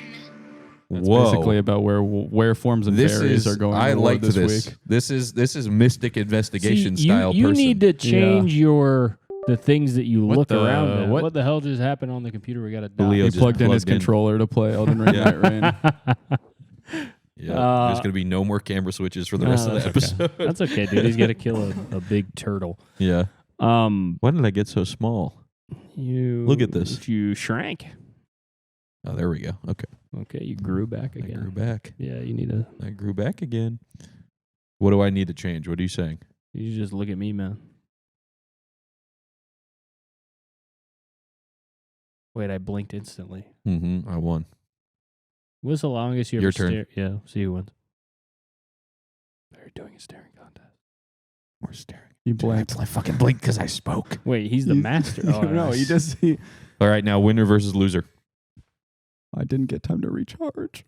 That's Whoa. basically about where forms and This fairies is. are going I to war liked this this. week. This is mystic investigation See, style. you person. need to change the things that you What look the- around at. what- What the hell just happened on the computer? We got to Leo He just plugged in his plugged in. controller to play Elden Ring Yeah. Night Rain. Yeah. There's gonna be no more camera switches for the No, rest of the that's okay. episode. That's okay, dude. He's got to kill a big turtle. Yeah. Why did I get so small? Look at this. You shrank. Oh, there we go. Okay. Okay, you grew back I again. grew back. Yeah, you need to. I grew back again. What do I need to change? What are you saying? You just look at me, man. Wait, I blinked instantly. Mm-hmm. I won. What's the longest you Your ever turn. stare? Yeah, see who wins. They're doing a staring contest. We're staring. He blinked. I fucking blinked because I spoke. Wait, he's the master. Oh, no, he nice. just. All right, now winner versus loser. I didn't get time to recharge.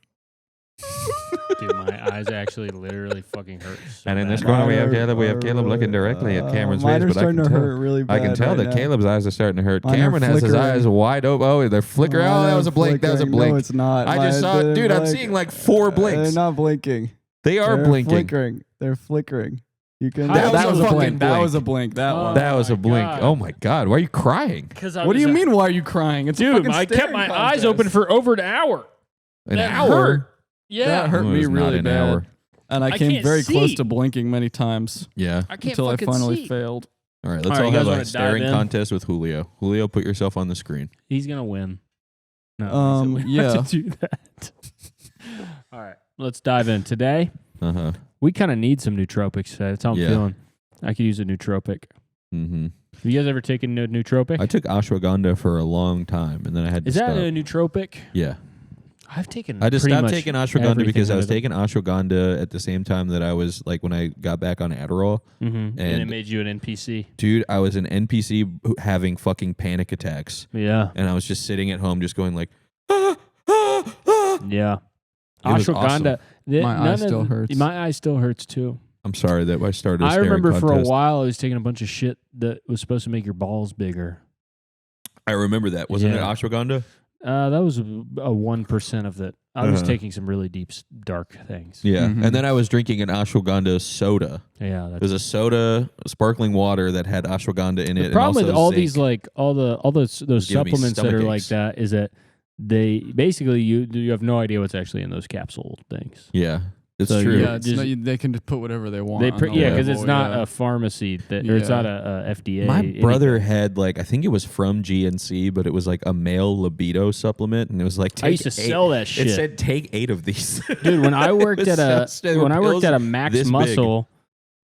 Dude, my eyes actually literally fucking hurt. So And in this bad. corner, we have Mine Caleb looking directly at Cameron's mine face. are But I starting can to tell, hurt really I can bad tell right that now. Caleb's eyes are starting to hurt. Mine are Cameron has his flickering. eyes wide open. Oh, they're flickering. Oh, that was a blink. That was a blink. No, it's not. I just saw it. Dude, I'm seeing like 4 blinks. They're not blinking. They are They're blinking. Flickering. They're flickering. You can. That was a blink. fucking That blink. was a blink. That Oh, one. That was a my blink. God. Oh my God. Why are you crying? What do you mean? Why are you crying? It's a Dude, fucking I kept staring my contest. eyes open for over an hour. An That hour? hurt. Yeah. That hurt It me was not really an bad. hour. And I I came can't very close see. to blinking many times Yeah. I can't until I fucking finally see. failed. All right. All Let's right, all you guys have a wanna dive staring in? contest with Julio. Julio, put yourself on the screen. He's gonna win. No, Um, we have yeah. to do that. All right, let's dive in. Today, Uh huh. we kind of need some nootropics today. That's how I'm Yeah. feeling. I could use a nootropic. Mm-hmm. Have you guys ever taken a nootropic? I took ashwagandha for a long time, and then I had to Is that stop. a nootropic? Yeah. I've taken. I just pretty stopped much taking ashwagandha everything because I was out of it. taking ashwagandha at the same time that I was like when I got back on Adderall. And it and- made you an NPC. Dude, I was an NPC having fucking panic attacks, Yeah, and I was just sitting at home, just going like, ah, ah, ah. yeah. It was Ashwagandha. My eye still hurts. My eye still hurts too. I'm sorry that I started. I staring remember for a contest. while I was taking a bunch of shit that was supposed to make your balls bigger. I remember that. Wasn't it Yeah. ashwagandha? That was a 1% of it. I was Uh-huh. taking some really deep, dark things. Yeah. Mhm. And then I was drinking an ashwagandha soda. Yeah, It that's was a soda, sparkling water that had ashwagandha in it. the problem and with also all zinc. these like all those giving me supplements that are stomach like aches. that is that they basically you have no idea what's actually in those capsule things. Yeah, it's So, true. Yeah, it's Just- not, they can just put whatever they want. They on the yeah, because label, it's not yeah. a pharmacy that or it's Yeah. not a FDA. My brother anything. had like I think it was from GNC, but it was like a male libido supplement, and it was like I used to take 8 sell that shit. It said take 8 of these. Dude, when I worked It at was so- they were when I worked pills at a Max this big. Muscle,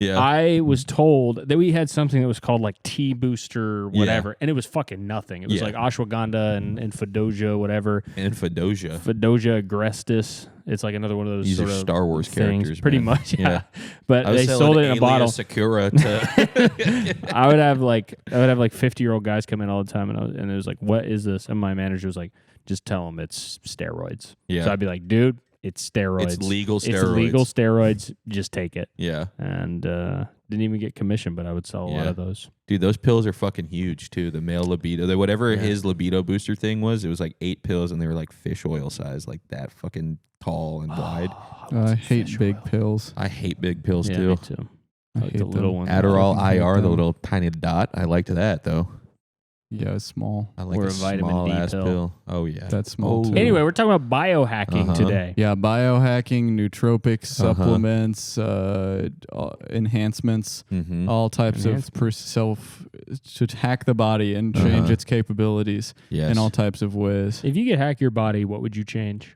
yeah, I was told that we had something that was called like T Booster, whatever, and it was fucking nothing. It was Yeah. like ashwagandha and Fedoja, whatever. and Fedoja. Fedoja agrestis. It's like another one of those These sort are of Star Wars things, characters, pretty man. much. Yeah, Yeah. but I was they selling sold it in a Alien bottle. Sakura to I would have like 50-year-old guys come in all the time, and it was like, "What is this?" And my manager was like, "Just tell them it's steroids." Yeah. So I'd be like, "Dude, it's steroids. It's legal It's steroids. legal steroids. Just take it." Yeah, And didn't even get commission, but I would sell a lot Yeah. of those. dude, those pills are fucking huge too. The male libido, whatever Yeah. his libido booster thing was, it was like 8 pills, and they were like fish oil size, like that fucking tall and wide. I hate big pills. I hate big pills Yeah, too. me too. I Like hate the little them. ones. Adderall fucking hate IR, the them. little tiny dot. I liked that though. Yeah, it's small. I like Or a a vitamin small D ass pill. pill. Oh yeah, That's small, Oh. too. Anyway, we're talking about biohacking Uh-huh. today. Yeah, biohacking, nootropics, supplements, enhancements, Mm-hmm. all types of self to hack the body and change Uh-huh. its capabilities Yes. in all types of ways. If you could hack your body, what would you change?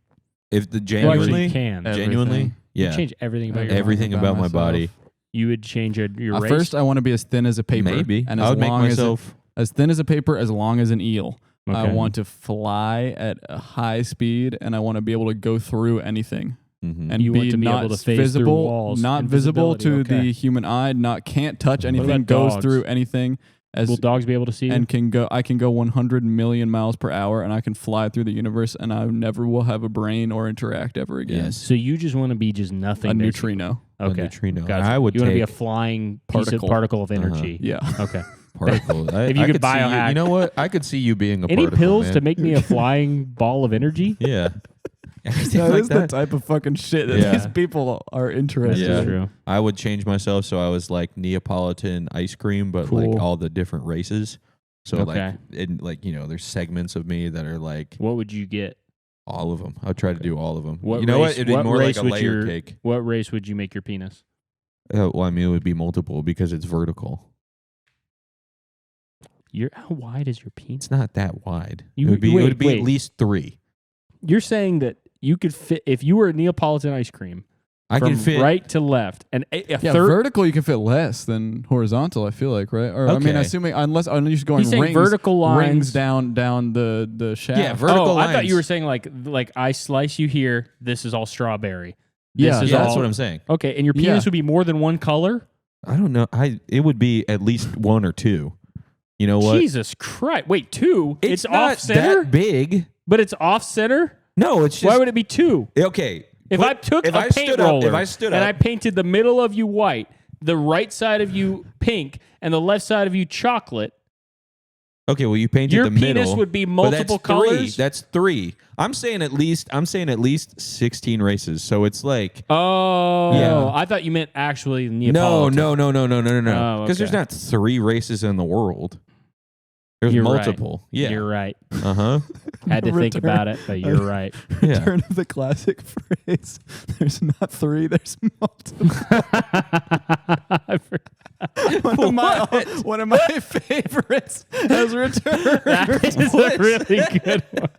If the Well, genuinely, actually, you can. genuinely, Everything. You yeah, change everything about your everything about about my myself. body. You would change your At race. first, I want to be as thin as a paper. Maybe and I as would make long myself. as thin as a paper, as long as an eel. I Okay. want to fly at a high speed, and I want to be able to go through anything Mhm. and You want be to be not able to phase through visible, walls. not visible to Invisibility, okay. the human eye. Not can't touch anything. about Goes dogs? through anything. As Will dogs be able to see you? and can go. I can go 100 million miles per hour, and I can fly through the universe, and I never will have a brain or interact ever again. Yes. So you just want to be just nothing. A basically. neutrino. Okay. A neutrino. Gotcha. I would You want to be a take flying particle of Uh-huh. energy. Yeah. Okay. particle. If you could see biohack- you know what? I could see you being a Any particle, pills man. to make me a flying ball of energy? Yeah. Everything That like is the that. type of fucking shit that Yeah. these people are interested Yeah. in. True. I would change myself so I was like Neapolitan ice cream, but Cool. like all the different races. So Okay. like there's segments of me that are like What would you get? all of them. I'll try to do all of them. What you know race- what? It'd be what more like race a would layer your- cake. What race would you make your penis? Well, I mean, it would be multiple because it's vertical. How wide is your penis? It's not that wide. You- it would be, wait, it would be wait. at least 3. You're saying that you could fit if you were a Neapolitan ice cream I from can fit. right to left, and a Yeah, third. vertical you can fit less than horizontal. I feel like, right? Or I mean, Okay. assuming unless you're just going He's saying rings, vertical lines rings down the shaft. Yeah, vertical Oh, I thought lines. you were saying like I slice you here. This is all strawberry. This Yeah. is Yeah, all, that's what I'm saying. Okay, and your penis Yeah. would be more than one color. I don't know. It would be at least 1 or 2. You know what? Jesus Christ! Wait, 2? It's off not center, that big. but it's off center. No, it's just Why would it be 2? okay. If I took a paint roller and I painted the middle of you white, the right side of you pink, and the left side of you chocolate. Okay, well, you painted the middle. Your penis would be multiple colors. That's 3. I'm saying at least 16 races. So it's like. Oh, yeah. I thought you meant actually Neapolitan. No. Oh, Because there's not 3 races in the world. There's multiple. Right. Yeah, you're right. Had to think about it, but you're right. Return of the classic phrase. There's not 3. There's multiple. One of my favorites has returned. That is a really good one.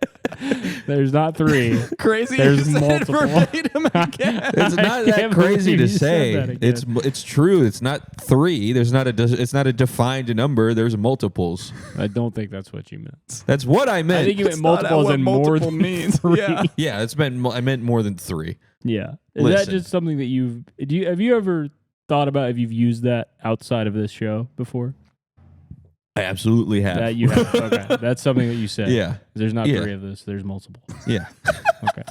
There's not 3. Crazy. There's multiple. Verbatim again. It's not that crazy to say. It's true. It's not 3. It's not a defined number. There's multiples. I don't think that's what you meant. That's what I meant. I think you meant multiples and more than means. 3. Yeah, I meant more than 3. Yeah. Is that just something that have you ever thought about if you've used that outside of this show before? I absolutely have. That you have. Okay. That's something that you said. Yeah. There's not 3 of this. There's multiple. Yeah. Okay.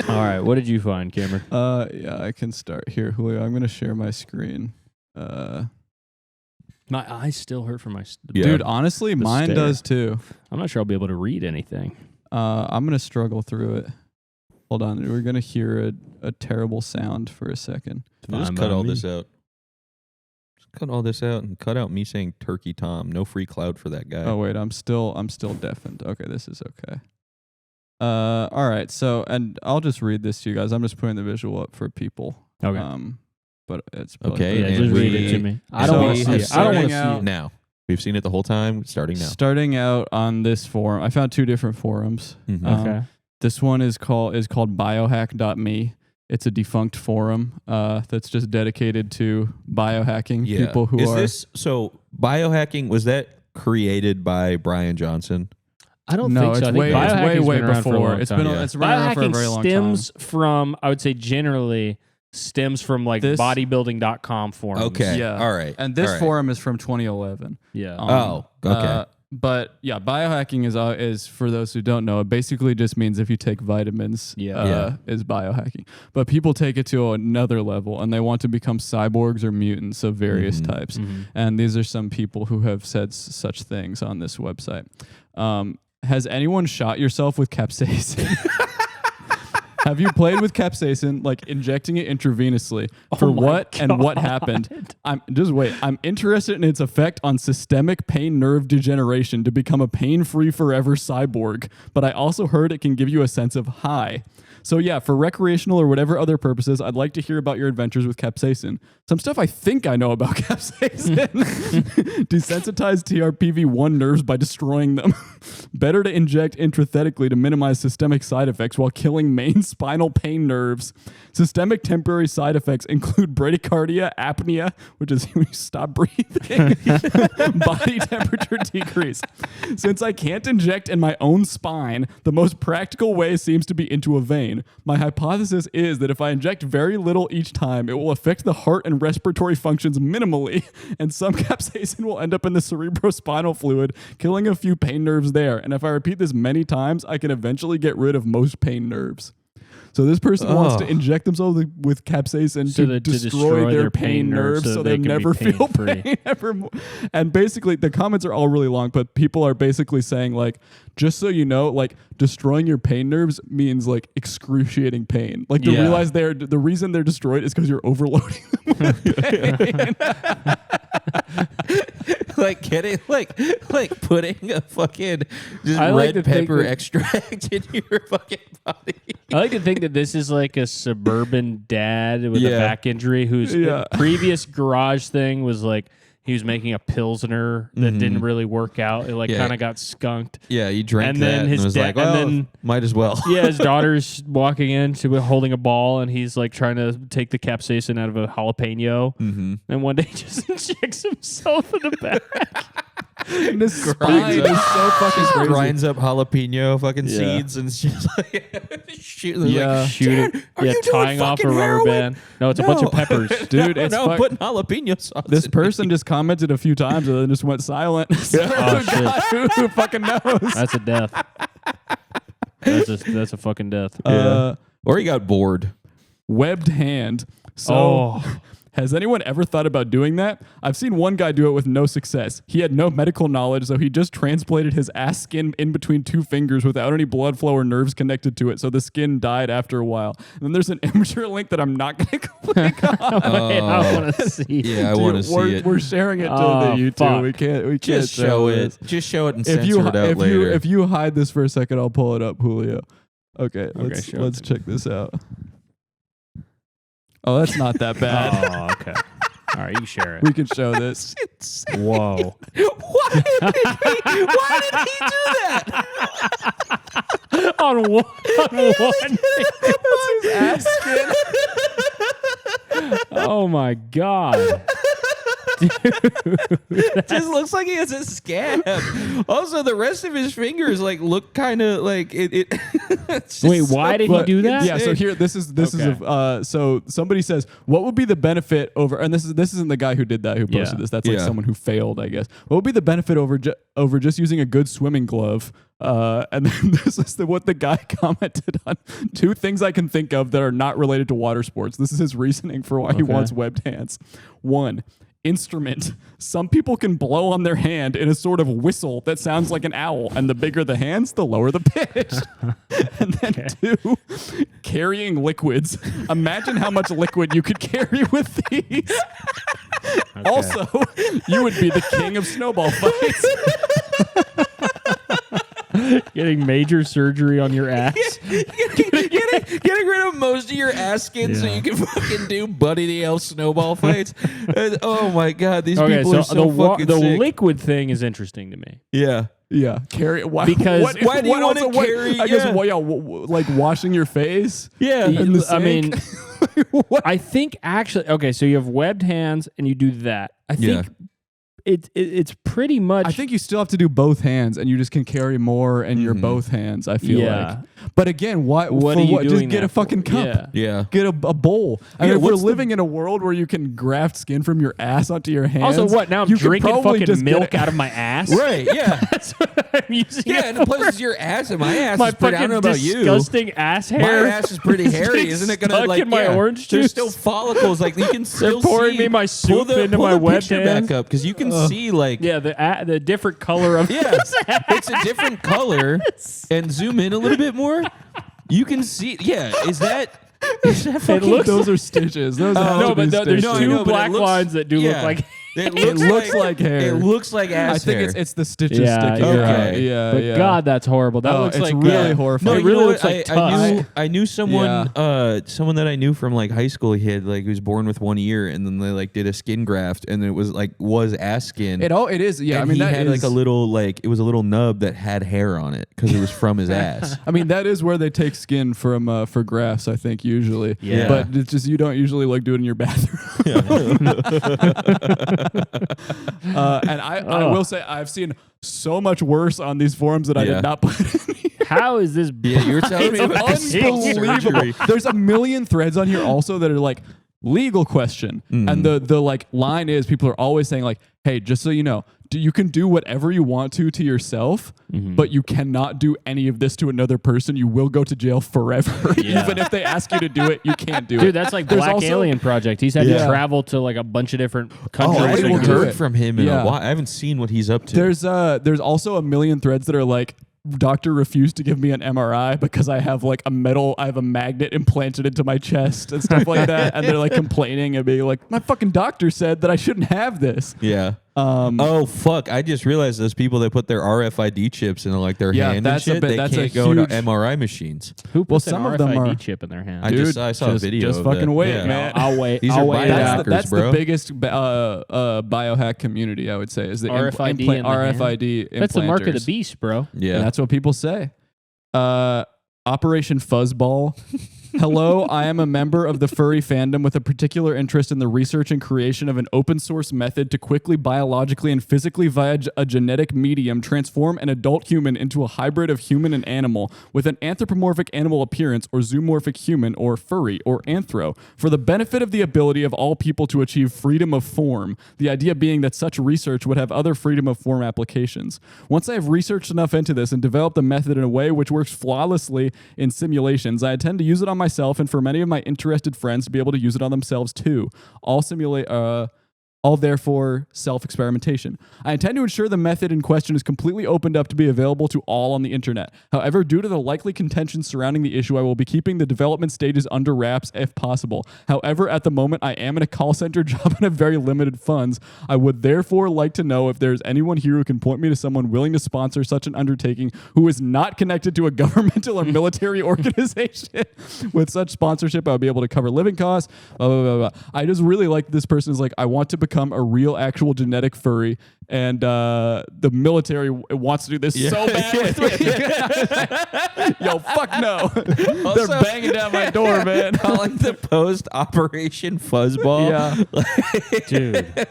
All right. What did you find, Cameron? Yeah, I can start here, Julio. I'm going to share my screen. My eyes still hurt from my... Dude, honestly, mine does too. I'm not sure I'll be able to read anything. I'm going to struggle through it. Hold on. We're going to hear a terrible sound for a second. Just cut all this out. Just cut all this out and cut out me saying Turkey Tom. No free cloud for that guy. Oh, wait. I'm still deafened. Okay, this is okay. All right. So, and I'll just read this to you guys. I'm just putting the visual up for people. Okay. But it's okay. Yeah, just read it to me. I don't want to see it. I don't want to see it now. We've seen it the whole time. Starting now. Starting out on this forum, I found 2 different forums. Mm-hmm. Okay. This one is called biohack.me. It's a defunct forum that's just dedicated to biohacking. Yeah. People who so biohacking, was that created by Brian Johnson? I don't think so. It's way before. It's been around for a very long time. Stems from, I would say generally, from like bodybuilding.com forums. Okay. Yeah. All right. And this forum is from 2011. Yeah. Okay. But yeah, biohacking is for those who don't know, it basically just means if you take vitamins, is biohacking. But people take it to another level and they want to become cyborgs or mutants of various types. Mm-hmm. And these are some people who have said such things on this website. Has anyone shot yourself with capsaicin? Have you played with capsaicin, like injecting it intravenously? For what and what happened? I'm interested in its effect on systemic pain nerve degeneration to become a pain-free forever cyborg. But I also heard it can give you a sense of high. So yeah, for recreational or whatever other purposes, I'd like to hear about your adventures with capsaicin. Some stuff I think I know about capsaicin. Desensitize TRPV1 nerves by destroying them. Better to inject intrathetically to minimize systemic side effects while killing main spinal pain nerves. Systemic temporary side effects include bradycardia, apnea, which is when you stop breathing, body temperature decrease. Since I can't inject in my own spine, the most practical way seems to be into a vein. My hypothesis is that if I inject very little each time, it will affect the heart and respiratory functions minimally, and some capsaicin will end up in the cerebrospinal fluid, killing a few pain nerves there. And if I repeat this many times, I can eventually get rid of most pain nerves. So this person wants to inject themselves with capsaicin to destroy their pain nerves so they never feel pain ever more. And basically, the comments are all really long, but people are basically saying, like, just so you know, like, destroying your pain nerves means, like, excruciating pain. Like, to realize the reason they're destroyed is because you're overloading them with pain. Like getting like putting a fucking red pepper extract in your fucking body. I like to think that this is like a suburban dad with a back injury whose previous garage thing was like he was making a Pilsner that didn't really work out. It like kind of got skunked. Yeah, he drank and then that his and was like, well, and then, might as well. Yeah, his daughter's walking in, holding a ball, and he's like trying to take the capsaicin out of a jalapeno. Mm-hmm. And one day he just injects himself in the back. And his spine is so fucking crazy. Grinds up jalapeno fucking seeds and it's just like tying off a rubber band. No, it's a bunch of peppers. Dude, it's putting jalapeno sauce. This person just commented a few times and then just went silent. Oh, shit. Who fucking knows? That's a death. That's a fucking death. Or he got bored. Webbed hand. So, has anyone ever thought about doing that? I've seen one guy do it with no success. He had no medical knowledge, so he just transplanted his ass skin in between 2 fingers without any blood flow or nerves connected to it, so the skin died after a while. And then there's an immature link that I'm not going to click on. Wait, I want to see. Yeah, I want to see it. We're sharing it to the YouTube. Fuck. We can't Just show it. Just show it and If censor you it out later. if you hide this for a second, I'll pull it up, Julio. Okay, show let's it. check this out. Oh, that's not that bad. Oh, okay. All right, you share it. We can show this. Whoa. Why did he do that? on one. Ass skin. Oh my god. Just looks like he has a scab. Also, the rest of his fingers look kind of like it. It's just Wait, why did he do that? Yeah, so here this is so somebody says, what would be the benefit over, and this isn't the guy who did that who posted Yeah. this. That's like Yeah. someone who failed, I guess. What would be the benefit over just using a good swimming glove? And then this is what the guy commented on. 2 things I can think of that are not related to water sports. This is his reasoning for why he wants webbed hands. 1, instrument. Some people can blow on their hand in a sort of whistle that sounds like an owl, and the bigger the hands, the lower the pitch. And then 2, carrying liquids. Imagine how much liquid you could carry with these. Also, you would be the king of snowball fights. Getting major surgery on your ass. getting rid of most of your ass skin so you can fucking do Buddy the Elf snowball fights. Oh my god, these people are so fucking the sick. liquid thing is interesting to me. Yeah. Yeah, carry. Why, Because- Why do you wanna also, carry- I guess yeah. like washing your face. Yeah. in the I mean, sink? What? I think actually, okay, so you have webbed hands and you do that. I think it's pretty much. I think you still have to do both hands, and you just can carry more in your both hands. I feel Yeah. like. But again, why? What for are you what? doing Just get that a fucking for? cup. Yeah. Yeah. Get a bowl. I Yeah, mean, if we're what's the- living in a world where you can graft skin from your ass onto your hands. Also, what now? I'm you could drinking probably fucking just get milk it- out of my ass. Right. Yeah. That's what I'm using. Yeah, it and the for. plus your ass and my ass My is pretty. I don't know fucking about you. disgusting ass My hair. ass is pretty hairy, isn't it? Gonna stuck like in my orange There's juice. still follicles. Like you can still pouring see. me my pull soup the, into pull my the webbed picture hands. back up because you can see like Yeah, the different color of yeah, it's a different color. And zoom in a little bit more. You can see. Yeah, is that fucking? looks Those are stitches. Those have no, to be but there's stitches. No, I two know, but it black looks- lines that do yeah. look like. It looks like hair. It looks like ass I think hair. it's the stitches Yeah, sticking okay. out. Yeah, But yeah. God, that's horrible. That Oh, looks it's like really No, horrifying. It you really know looks what? like I knew someone Yeah. someone that I knew from like high school. He had like he was born with 1 ear, and then they like did a skin graft, and it was ass skin. It is. Yeah, and I mean he that had is, like a little it was a little nub that had hair on it because it was from his ass. I mean that is where they take skin from for grafts. I think usually. Yeah. But it's just you don't usually like do it in your bathroom. And I will say I've seen so much worse on these forums that I Yeah. did not put in here. How is this? Yeah, you were telling me about this Unbelievable. surgery. There's a million threads on here also that are like legal question. And the like line is people are always saying like, hey, just so you know, you can do whatever you want to yourself, but you cannot do any of this to another person. You will go to jail forever. Yeah. Even if they ask you to do it, you can't do it. Dude, that's like There's Black also- Alien Project. He's had Yeah. to travel to like a bunch of different Oh, countries. I Nobody haven't will do heard it. from him in Yeah. a while. I haven't seen what he's up to. There's also a million threads that are like, doctor refused to give me an MRI because I have like I have a magnet implanted into my chest and stuff like that. And they're like complaining and being like, my fucking doctor said that I shouldn't have this. yeah. Oh fuck! I just realized those people that put their RFID chips in like their Yeah, hand and that's a shit, bit- they that's a can't go huge- to MRI machines. Who puts some an of them RFID are- chip in their hand? I saw a video. Just of fucking that. wait, Yeah. man. I'll wait. These I'll are wait. biohackers, out. That's bro. the biggest biohack community, I would say, is the RFID in the RFID implanters. That's the mark of the beast, bro. Yeah. And that's what people say. Operation Fuzzball. Hello, I am a member of the furry fandom with a particular interest in the research and creation of an open source method to quickly, biologically, and physically via a genetic medium transform an adult human into a hybrid of human and animal with an anthropomorphic animal appearance or zoomorphic human or furry or anthro for the benefit of the ability of all people to achieve freedom of form. The idea being that such research would have other freedom of form applications. Once I have researched enough into this and developed the method in a way which works flawlessly in simulations, I intend to use it on myself and for many of my interested friends to be able to use it on themselves too. All therefore self-experimentation. I intend to ensure the method in question is completely opened up to be available to all on the internet. However, due to the likely contention surrounding the issue, I will be keeping the development stages under wraps if possible. However, at the moment, I am in a call center job and have very limited funds. I would therefore like to know if there's anyone here who can point me to someone willing to sponsor such an undertaking who is not connected to a governmental or military organization. With such sponsorship, I would be able to cover living costs, blah, blah, blah, blah. I just really like this person is like, I want to become a real actual genetic furry, and the military wants to do this so bad with me. Yo, fuck no. Also, they're banging down my door, man. Calling the post Operation Fuzzball. Yeah. Dude,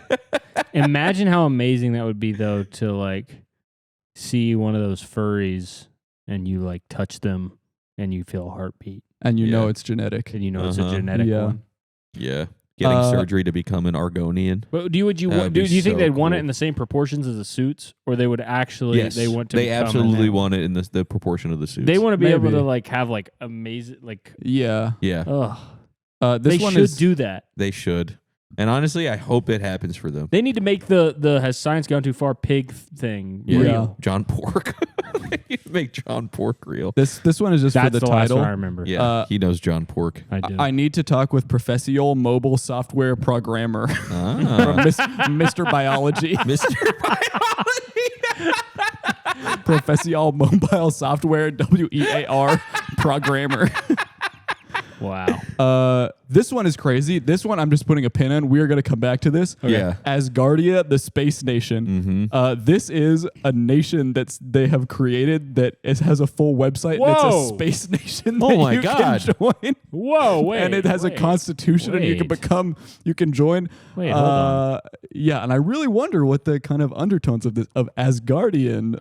imagine how amazing that would be though to like see one of those furries and you like touch them and you feel a heartbeat And you know Yeah. it's genetic. and you know it's a genetic Yeah. one. Yeah. Getting surgery to become an Argonian. But do you That'd do be you think so they'd want it cool. in the same proportions as the suits, or they would actually Yes, they want to they become an absolutely animal? want it in the proportion of the suits. They want to be able Maybe. to like have like amazing like Yeah. Yeah, This they one should is do that. they should. And honestly, I hope it happens for them. They need to make the has science gone too far pig thing Yeah. real. John Pork. Make John Pork real. this one is just That's for the the last title. one I remember. Yeah, he knows John Pork. I do. I need to talk with professional mobile software programmer from Ah. Mr. Biology. Mr. Biology. Professional mobile software WEAR programmer. wow. This one is crazy. This one I'm just putting a pin in. We are going to come back to this. Yeah. Asgardia, the space nation. This is a nation they have created that has a full website. And it's Whoa. a space nation Oh that my you God. can join. Whoa, wait. And it has a wait, constitution and you can join. Wait, hold on. Yeah, and I really wonder what the kind of undertones of this of Asgardian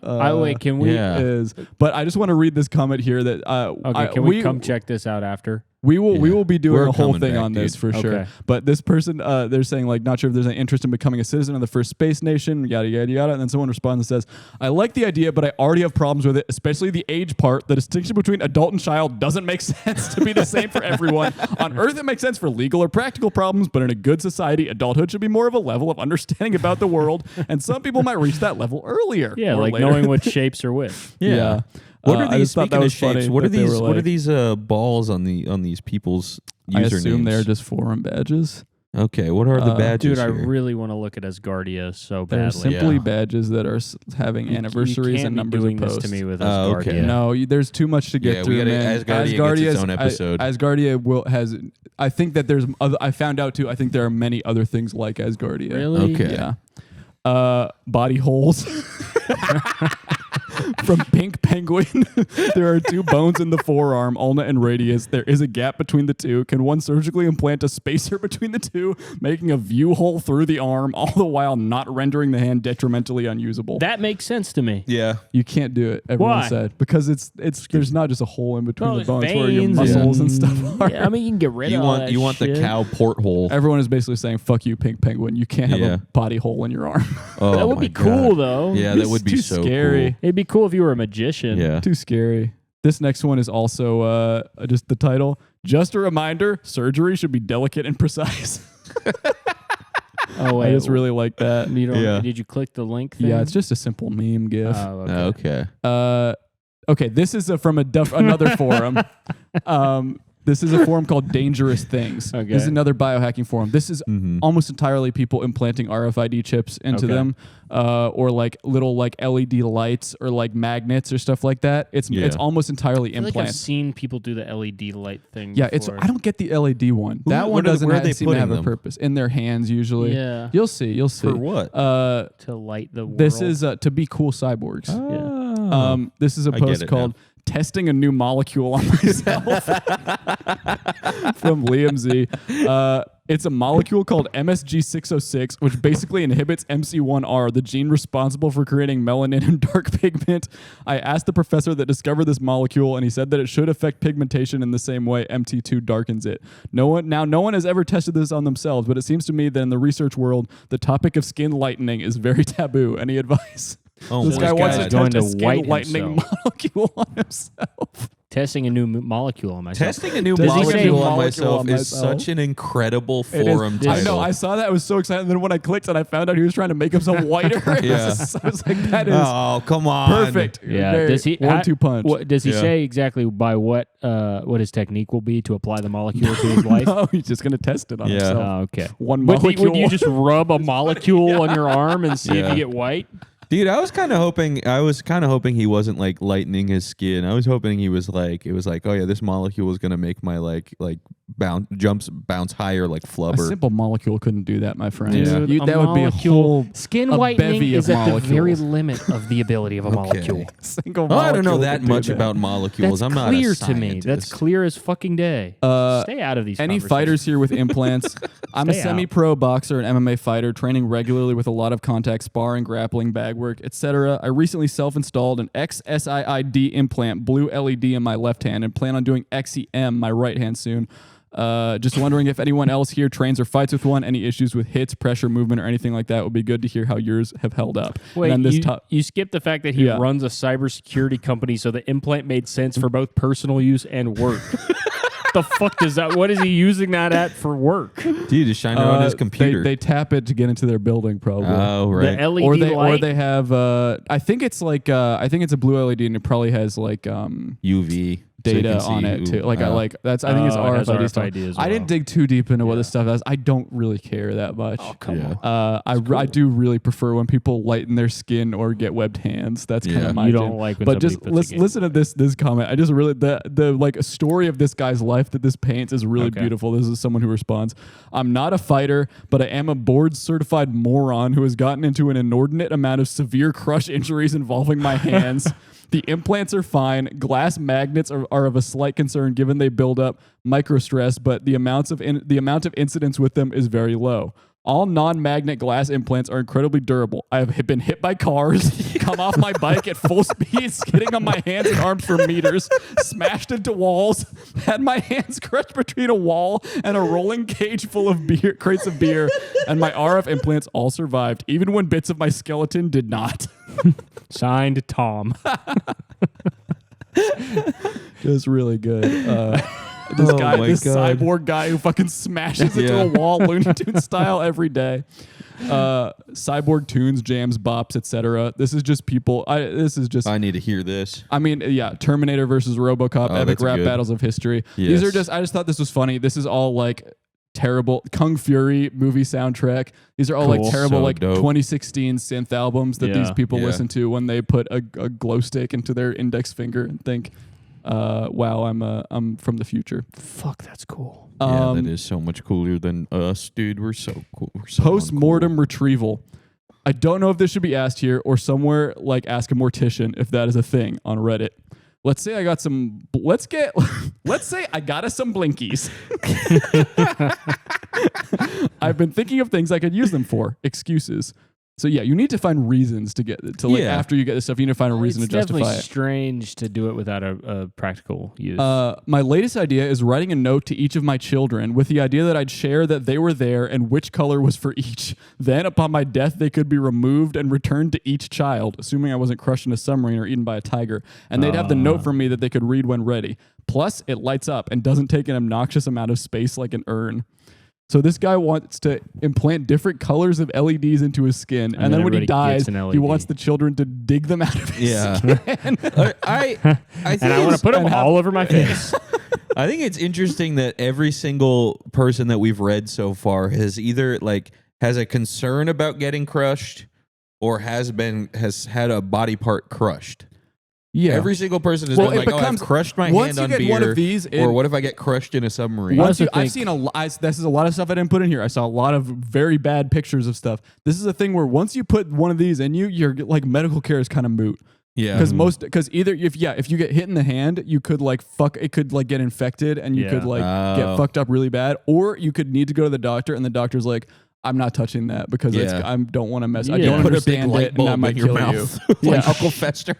Can we Yeah. is. But I just want to read this comment here that can we come check this out after? we will be doing We're a whole coming thing back, on this dude. for sure. Okay. But this person, they're saying like, not sure if there's any interest in becoming a citizen of the first space nation, yada, yada, yada. And then someone responds and says, I like the idea, but I already have problems with it, especially the age part. The distinction between adult and child doesn't make sense to be the same for everyone. On Earth, it makes sense for legal or practical problems, but in a good society, adulthood should be more of a level of understanding about the world. And some people might reach that level earlier. Yeah, or like later. knowing what shapes are which. Yeah. What are I these? just thought that Speaking of was funny shapes, what are that they these? were What are like- these balls on these people's usernames? I assume they're just forum badges. Okay, what are the badges? Dude, I here? really want to look at Asgardia so They're badly. simply Yeah. badges that are having anniversaries you can't and be numbers doing of this posts. to me with Oh, Asgardia. okay. No, there's too much to get Yeah, we through, gotta- man. Asgardia gets its own episode. Asgardia has. I think that there's. I found out too. I think there are many other things like Asgardia. Really? Okay. Yeah. Body holes. From Pink Penguin, there are two bones in the forearm, ulna and radius. There is a gap between the two. Can one surgically implant a spacer between the two, making a view hole through the arm, all the while not rendering the hand detrimentally unusable? That makes sense to me. Yeah. You can't do it. Everyone Why? said because it's there's not just a hole in between No, the bones where your veins muscles and and- stuff are. Yeah, I mean, you can get rid You of all want that you want the shit. cow porthole. Everyone is basically saying "fuck you, Pink Penguin." You can't have Yeah. a body hole in your arm. Oh, That would my be cool, God. though. Yeah, that It's would be too so scary. It'd be cool if you were a magician. cool. Yeah. Too scary. This next one is also just the title. Just a reminder: surgery should be delicate and precise. Oh, wait. I just really like that. You don't, Yeah. Did you click the link thing? Yeah, it's just a simple meme gif. Oh, okay. Okay. Okay, this is from another forum. This is a forum called Dangerous Things. Okay. This is another biohacking forum. This is Mhm. almost entirely people implanting RFID chips into Okay. them, or like little like LED lights or like magnets or stuff like that. It's Yeah. almost entirely I feel like I've implants. seen people do the LED light thing. Yeah, it's. before. I don't get the LED one. That one what are- doesn't where are they seem to have putting a them? purpose. In their hands usually. Yeah. You'll see. You'll see. For what? To light the world. This is to be cool cyborgs. Oh. This is a I get post it called testing a new molecule on myself. From Liam Z. It's a molecule called MSG606, which basically inhibits MC1R, the gene responsible for creating melanin and dark pigment. I asked the professor that discovered this molecule, and he said that it should affect pigmentation in the same way MT2 darkens it. No one has ever tested this on themselves, but it seems to me that in the research world, the topic of skin lightening is very taboo. Any advice? Oh, This guy wants to going test to a skin white lightening himself. molecule on himself. Testing a new molecule on myself. Testing a new Does he say molecule on molecule myself on is myself? such an incredible It is- forum I title. know. I saw that. I was so excited. And then when I clicked and I found out he was trying to make himself whiter, Yeah. I was like, that is Oh, come on. perfect. Yeah. Very Does he 1-2 punch? What, does he Yeah. say exactly by what his technique will be to apply the molecule to his life? No, he's just gonna test it on Yeah. himself. Oh, okay. One Would molecule. you just rub a molecule on your arm and see if Yeah. you get white? Dude, I was kind of hoping he wasn't like lightening his skin. I was hoping it was like, oh yeah, this molecule is gonna make my like bounce higher like a flubber. simple molecule couldn't do that, my friend. Yeah. Dude, That would be a whole skin a whitening bevy is of at the molecules. very limit of the ability of a molecule. single Oh, molecule. I don't know that could do much that. about molecules. That's I'm not clear a to me. That's scientist. clear as fucking day. Stay out of these. Any conversations. fighters here with implants? I'm a Stay out. semi-pro boxer and MMA fighter, training regularly with a lot of contact sparring, grappling, bag work, etc. I recently self-installed an XSIID implant, blue LED in my left hand, and plan on doing XEM, my right hand, soon. Just wondering if anyone else here trains or fights with one. Any issues with hits, pressure, movement, or anything like that? Would be good to hear how yours have held up. Wait, and then you skipped the fact that he Yeah. runs a cybersecurity company, so the implant made sense for both personal use and work. The fuck does that? What is he using that at for work? Dude, just shine it on his computer. They tap it to get into their building, probably. Oh, right. The LED or light. they have I think it's like I think it's a blue LED and it probably has like UV so you data can on see it too. who- Like I oh. like that's I think it's Oh, it has RFID stuff. RFID as I didn't well. dig too deep into what this stuff is. I don't really care that much. Oh, come Yeah. on. I do really prefer when people lighten their skin or get webbed hands. That's kind Yeah. of my You jam. don't like when But somebody just puts a game. listen to this comment. I just really the like story of this guy's life that this paints is really Okay. beautiful. This is someone who responds, "I'm not a fighter, but I am a board certified moron who has gotten into an inordinate amount of severe crush injuries involving my hands." The implants are fine. Glass magnets are of a slight concern given they build up microstress, but the amount of incidence with them is very low. All non-magnet glass implants are incredibly durable. I have been hit by cars, come off my bike at full speed, skidding on my hands and arms for meters, smashed into walls, had my hands crushed between a wall and a rolling cage full of crates of beer, and my RF implants all survived, even when bits of my skeleton did not. Signed, Tom. It's really good. This Oh my this God. cyborg guy who fucking smashes into Yeah. a wall Looney Tunes style every day. Cyborg tunes, jams, bops, etc. This is just people. I need to hear this. I mean, yeah, Terminator versus RoboCop, Oh, epic that's rap good. battles of history. Yes. These are just. I just thought this was funny. This is all like terrible Kung Fury movie soundtrack. These are all like Cool. terrible So like dope. 2016 synth albums that these Yeah. people Yeah. listen to when they put a glow stick into their index finger and think, "Wow, I'm from the future." Fuck, that's cool. Yeah, that is so much cooler than us, dude. We're so cool. We're so Postmortem retrieval. I don't know if this should be asked here or somewhere like Ask a Mortician if that is a thing on Reddit. Let's say I got some. Let's say I got us some blinkies. I've been thinking of things I could use them for. Excuses. So yeah, you need to find reasons to get to like Yeah. after you get this stuff. You need to find a reason It's to justify definitely it. strange to do it without a practical use. My latest idea is writing a note to each of my children with the idea that I'd share that they were there and which color was for each. Then, upon my death, they could be removed and returned to each child, assuming I wasn't crushed in a submarine or eaten by a tiger. And they'd have the note from me that they could read when ready. Plus, it lights up and doesn't take an obnoxious amount of space like an urn. So this guy wants to implant different colors of LEDs into his skin, and then when he everybody dies, gets an he LED. wants the children to dig them out of his Yeah. skin. I think and I want to put them and have- all over my face. I think it's interesting that every single person that we've read so far has either like has a concern about getting crushed or has had a body part crushed. Yeah. Every single person has Well, been it like, "Oh, I've becomes- crushed my once hand you on get beer." one of these or in- what if I get crushed in a submarine? Once also I've think- seen this is a lot of stuff I didn't put in here. I saw a lot of very bad pictures of stuff. This is a thing where once you put one of these in you, your like medical care is kind of moot. Yeah. Because either if you get hit in the hand, you could like it could like get infected and you could like get fucked up really bad, or you could need to go to the doctor and the doctor's like, I'm not touching that because I don't want to mess. I don't Put a big understand light it, and I bulb might in your kill mouth. you. Like Uncle Fester.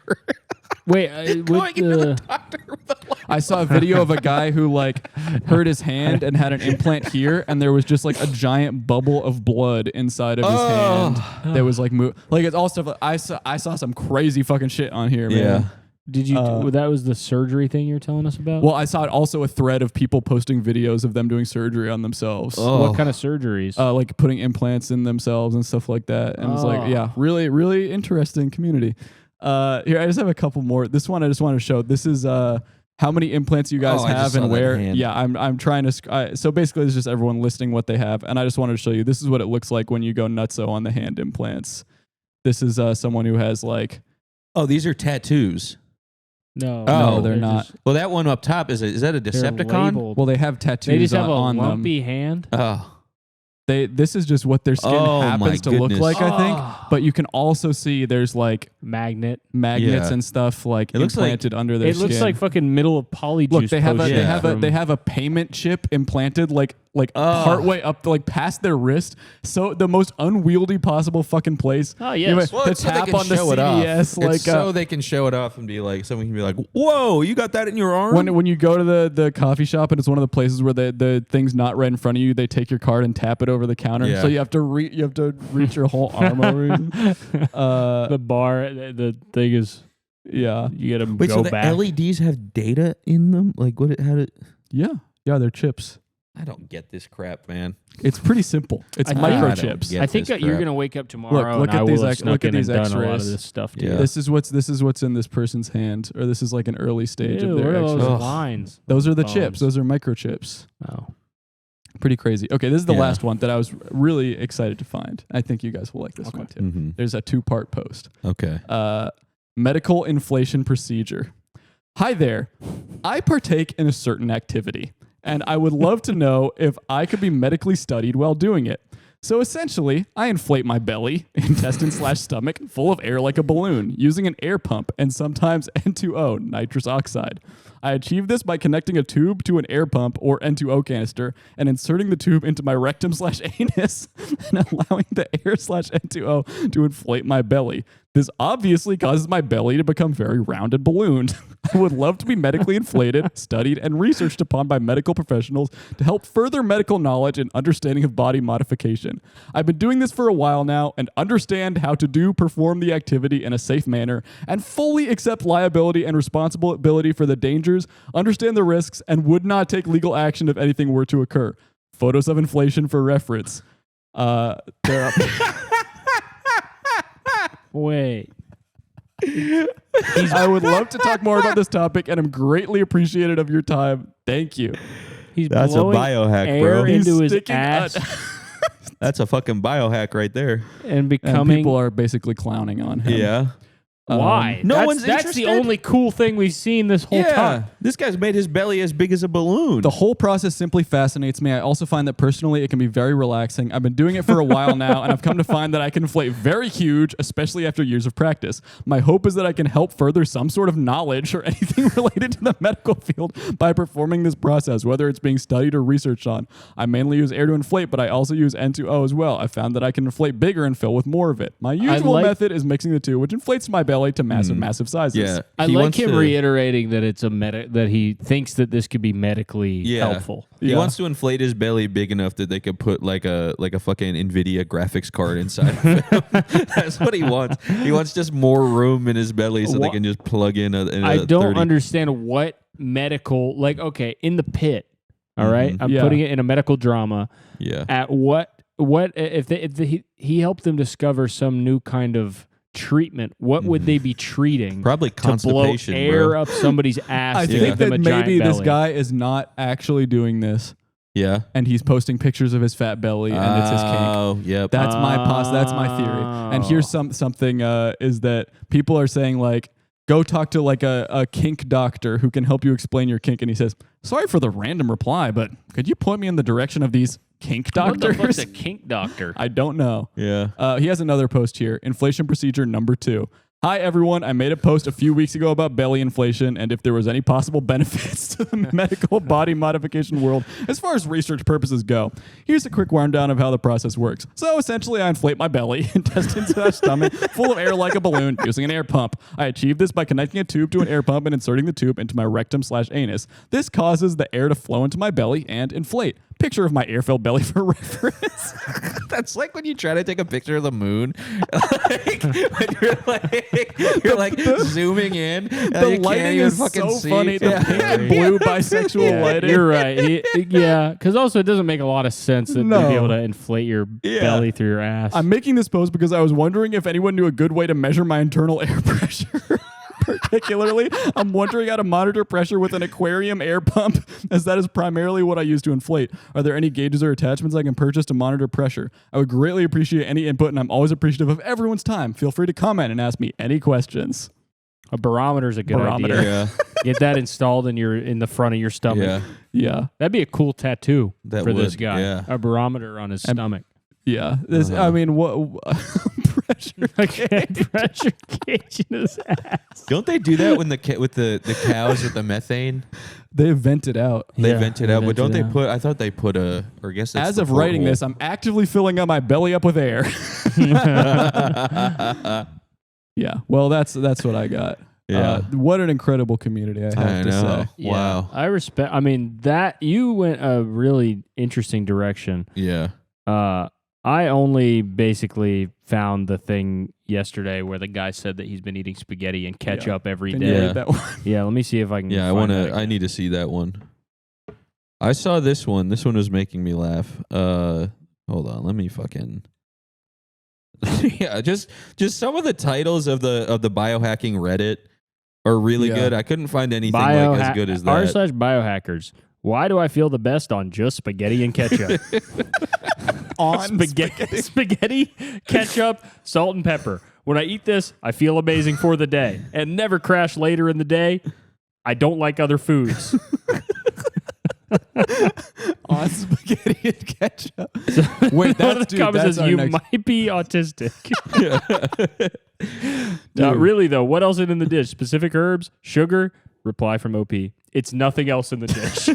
Wait, Going into the doctor with a light. I saw a video of a guy who like hurt his hand and had an implant here, and there was just like a giant bubble of blood inside of his hand that was like like it's all stuff. I saw some crazy fucking shit on here, man. Yeah. Did you? That was the surgery thing you're telling us about? Well, I saw it also a thread of people posting videos of them doing surgery on themselves. What kind of surgeries? Like putting implants in themselves and stuff like that. And it's like, yeah, really, really interesting community. Here, I just have a couple more. This one I just want to show. This is how many implants you guys have and where. Yeah, I'm trying to. So basically, it's just everyone listing what they have, and I just wanted to show you. This is what it looks like when you go nutso on the hand implants. This is someone who has like. Oh, these are tattoos. No, they're not. Well, that one up top is that a Decepticon? Well, they have tattoos. They just have a on lumpy them. hand. Oh. This is just what their skin happens to look like, I think. But you can also see there's like magnets and stuff like implanted under their skin. It looks like fucking middle of Polyjuice. Look, they have a payment chip implanted like partway up like past their wrist. So the most unwieldy possible fucking place. Oh yes. Well, to tap on the CVS, like so they can show it off and be like, someone can be like, "Whoa, you got that in your arm?" When you go to the coffee shop and it's one of the places where the thing's not right in front of you, they take your card and tap it over the counter. Yeah. So you have to reach your whole arm over. The bar, the thing is, yeah. You gotta Wait, go so the back. LEDs have data in them? Like what? How did? Yeah, they're chips. I don't get this crap, man. It's pretty simple. It's microchips. I think you're gonna wake up tomorrow. Look and at I these. will have snuck in and done a lot of X-rays. this stuff. Yeah. Too. This is what's in this person's hand, or this is like an early stage Ew, of their what are X-rays. those lines? Those are the Bones. chips. Those are microchips. Oh. Pretty crazy. Okay, this is the Yeah. last one that I was really excited to find. I think you guys will like this one too. Mm-hmm. There's a 2-part post. Okay. Medical inflation procedure. Hi there. I partake in a certain activity, and I would love to know if I could be medically studied while doing it. So essentially, I inflate my belly, intestine/stomach, full of air like a balloon, using an air pump and sometimes N2O, nitrous oxide. I achieve this by connecting a tube to an air pump or N2O canister and inserting the tube into my rectum/anus and allowing the air/N2O to inflate my belly. This obviously causes my belly to become very round and ballooned. I would love to be medically inflated, studied, and researched upon by medical professionals to help further medical knowledge and understanding of body modification. I've been doing this for a while now and understand how to perform the activity in a safe manner and fully accept liability and responsibility for the dangers, understand the risks, and would not take legal action if anything were to occur. Photos of inflation for reference. There are... Wait. I would love to talk more about this topic, and I'm greatly appreciative of your time. Thank you. That's a blowing biohack, air bro. into He's his sticking ass That's a fucking biohack right there. and And becoming. people are basically clowning on him. Yeah. Why? No That's- one's That's interested? the only cool thing we've seen this whole time. This guy's made his belly as big as a balloon. The whole process simply fascinates me. I also find that personally it can be very relaxing. I've been doing it for a while now, and I've come to find that I can inflate very huge, especially after years of practice. My hope is that I can help further some sort of knowledge or anything related to the medical field by performing this process, whether it's being studied or researched on. I mainly use air to inflate, but I also use N2O as well. I found that I can inflate bigger and fill with more of it. My usual method is mixing the two, which inflates my belly to massive sizes. Yeah. I like him reiterating that it's that he thinks that this could be medically helpful. He wants to inflate his belly big enough that they could put like a fucking NVIDIA graphics card inside of him. That's what he wants. He wants just more room in his belly so they can just plug in I don't understand what medical, like, okay, in the pit, all right? I'm putting it in a medical drama. Yeah. At what if he helped them discover some new kind of treatment, what would they be treating? Probably constipation, to blow air bro. up somebody's ass. I to think give them that a giant maybe this belly. guy is not actually doing this. Yeah. And he's posting pictures of his fat belly and it's his kink. Oh, yep. That's my theory. And here's something is that people are saying like, go talk to like a kink doctor who can help you explain your kink. And he says, sorry for the random reply, but could you point me in the direction of these kink doctors? What the fuck's a kink doctor? I don't know. Yeah. He has another post here. Inflation procedure number 2. Hi, everyone. I made a post a few weeks ago about belly inflation and if there was any possible benefits to the medical body modification world as far as research purposes go. Here's a quick rundown of how the process works. So essentially, I inflate my belly, intestines to my stomach, full of air like a balloon, using an air pump. I achieve this by connecting a tube to an air pump and inserting the tube into my rectum/anus. This causes the air to flow into my belly and inflate. Picture of my air-filled belly for reference. That's like when you try to take a picture of the moon. When you're like zooming in. The lighting is so funny. The pink and blue bisexual lighting. You're right. Yeah, because also it doesn't make a lot of sense to be able to inflate your belly through your ass. I'm making this post because I was wondering if anyone knew a good way to measure my internal air pressure. Particularly, I'm wondering how to monitor pressure with an aquarium air pump, as that is primarily what I use to inflate. Are there any gauges or attachments I can purchase to monitor pressure? I would greatly appreciate any input, and I'm always appreciative of everyone's time. Feel free to comment and ask me any questions. A barometer is a good idea. Yeah. Get that installed in the front of your stomach. Yeah. That'd be a cool tattoo for this guy. Yeah. A barometer on his stomach. Yeah. This, I mean, what pressure gauge in his ass. Don't they do that when with the cows with the methane? They vent it out. They vent it out, but don't they put? I thought they put or I guess that's as of writing this, I'm actively filling up my belly up with air. Yeah. Well, that's what I got. Yeah. What an incredible community I have to say. Yeah, Wow. I respect. I mean, that you went a really interesting direction. Yeah. I only basically found the thing yesterday where the guy said that he's been eating spaghetti and ketchup every Can day. you read that one? Yeah, let me see if I can. Yeah, find that I need to see that one. I saw this one. This one was making me laugh. Hold on, let me fucking. Yeah, just some of the titles of the biohacking Reddit are really good. I couldn't find anything like as good as that. r/biohackers. Why do I feel the best on just spaghetti and ketchup? On spaghetti, ketchup, salt, and pepper. When I eat this, I feel amazing for the day and never crash later in the day. I don't like other foods. On spaghetti and ketchup. Wait, One of the comments says you might be autistic. Not really, though. What else is in the dish? Specific herbs? Sugar? Reply from OP. It's nothing else in the dish.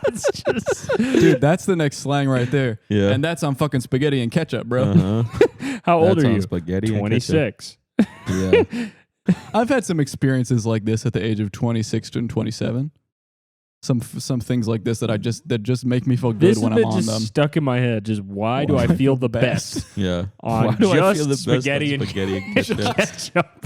It's just... Dude, that's the next slang right there. Yeah. And that's on fucking spaghetti and ketchup, bro. How old That's are on you? spaghetti and 26. Yeah. I've had some experiences like this at the age of 26 and 27. Some things like this that just make me feel good This when has I'm been on just them. Stuck in my head. Just why do I feel the best Yeah. on Why do I just feel the best spaghetti on and spaghetti and ketchup? ketchup?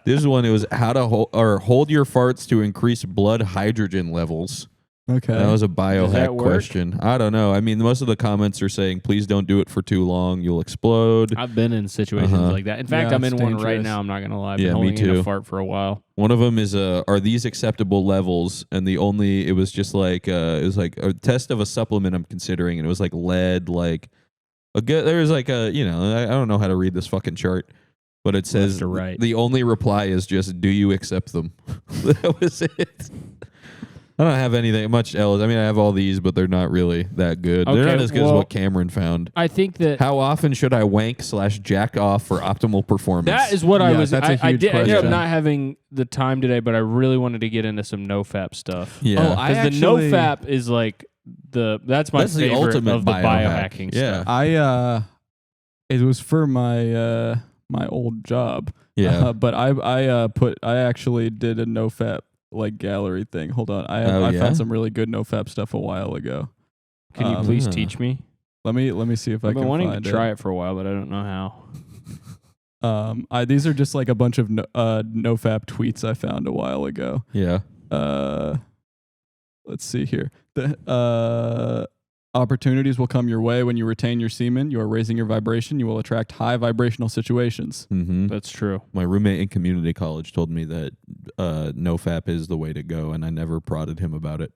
This one, it was how to hold your farts to increase blood hydrogen levels. Okay. That was a that biohack work? question. I don't know. I mean, most of the comments are saying, please don't do it for too long. You'll explode. I've been in situations like that. In fact, Yeah, I'm in it's one right dangerous. now. I'm not going to lie. I've Yeah, been me holding in too. a fart for a while. One of them is, are these acceptable levels? And it was just like, it was like a test of a supplement I'm considering. And it was like lead, like there was like I don't know how to read this fucking chart. But it says Left to right. The only reply is just, do you accept them? That was it. I don't have anything much else. I mean, I have all these, but they're not really that good. They're not as good as what Cameron found. I think that How often should I wank/jack off for optimal performance? that is what I was. that's a I huge did ended up question. not having the time today, but I really wanted to get into some Nofap stuff. Yeah. Oh, I Because the actually- Nofap is like that's my That's the favorite ultimate of the biohack. biohacking Yeah. stuff. It was for my my old job. Yeah. But I actually did a Nofap like gallery thing. Hold on. I yeah? found some really good Nofap stuff a while ago. Can you please teach me? Let me see if I I've can been wanting find to try it for a while, but I don't know how. These are just like a bunch of Nofap tweets I found a while ago. Yeah. Let's see here. The opportunities will come your way when you retain your semen. You are raising your vibration. You will attract high vibrational situations. Mm-hmm. That's true. My roommate in community college told me that Nofap is the way to go, and I never prodded him about it.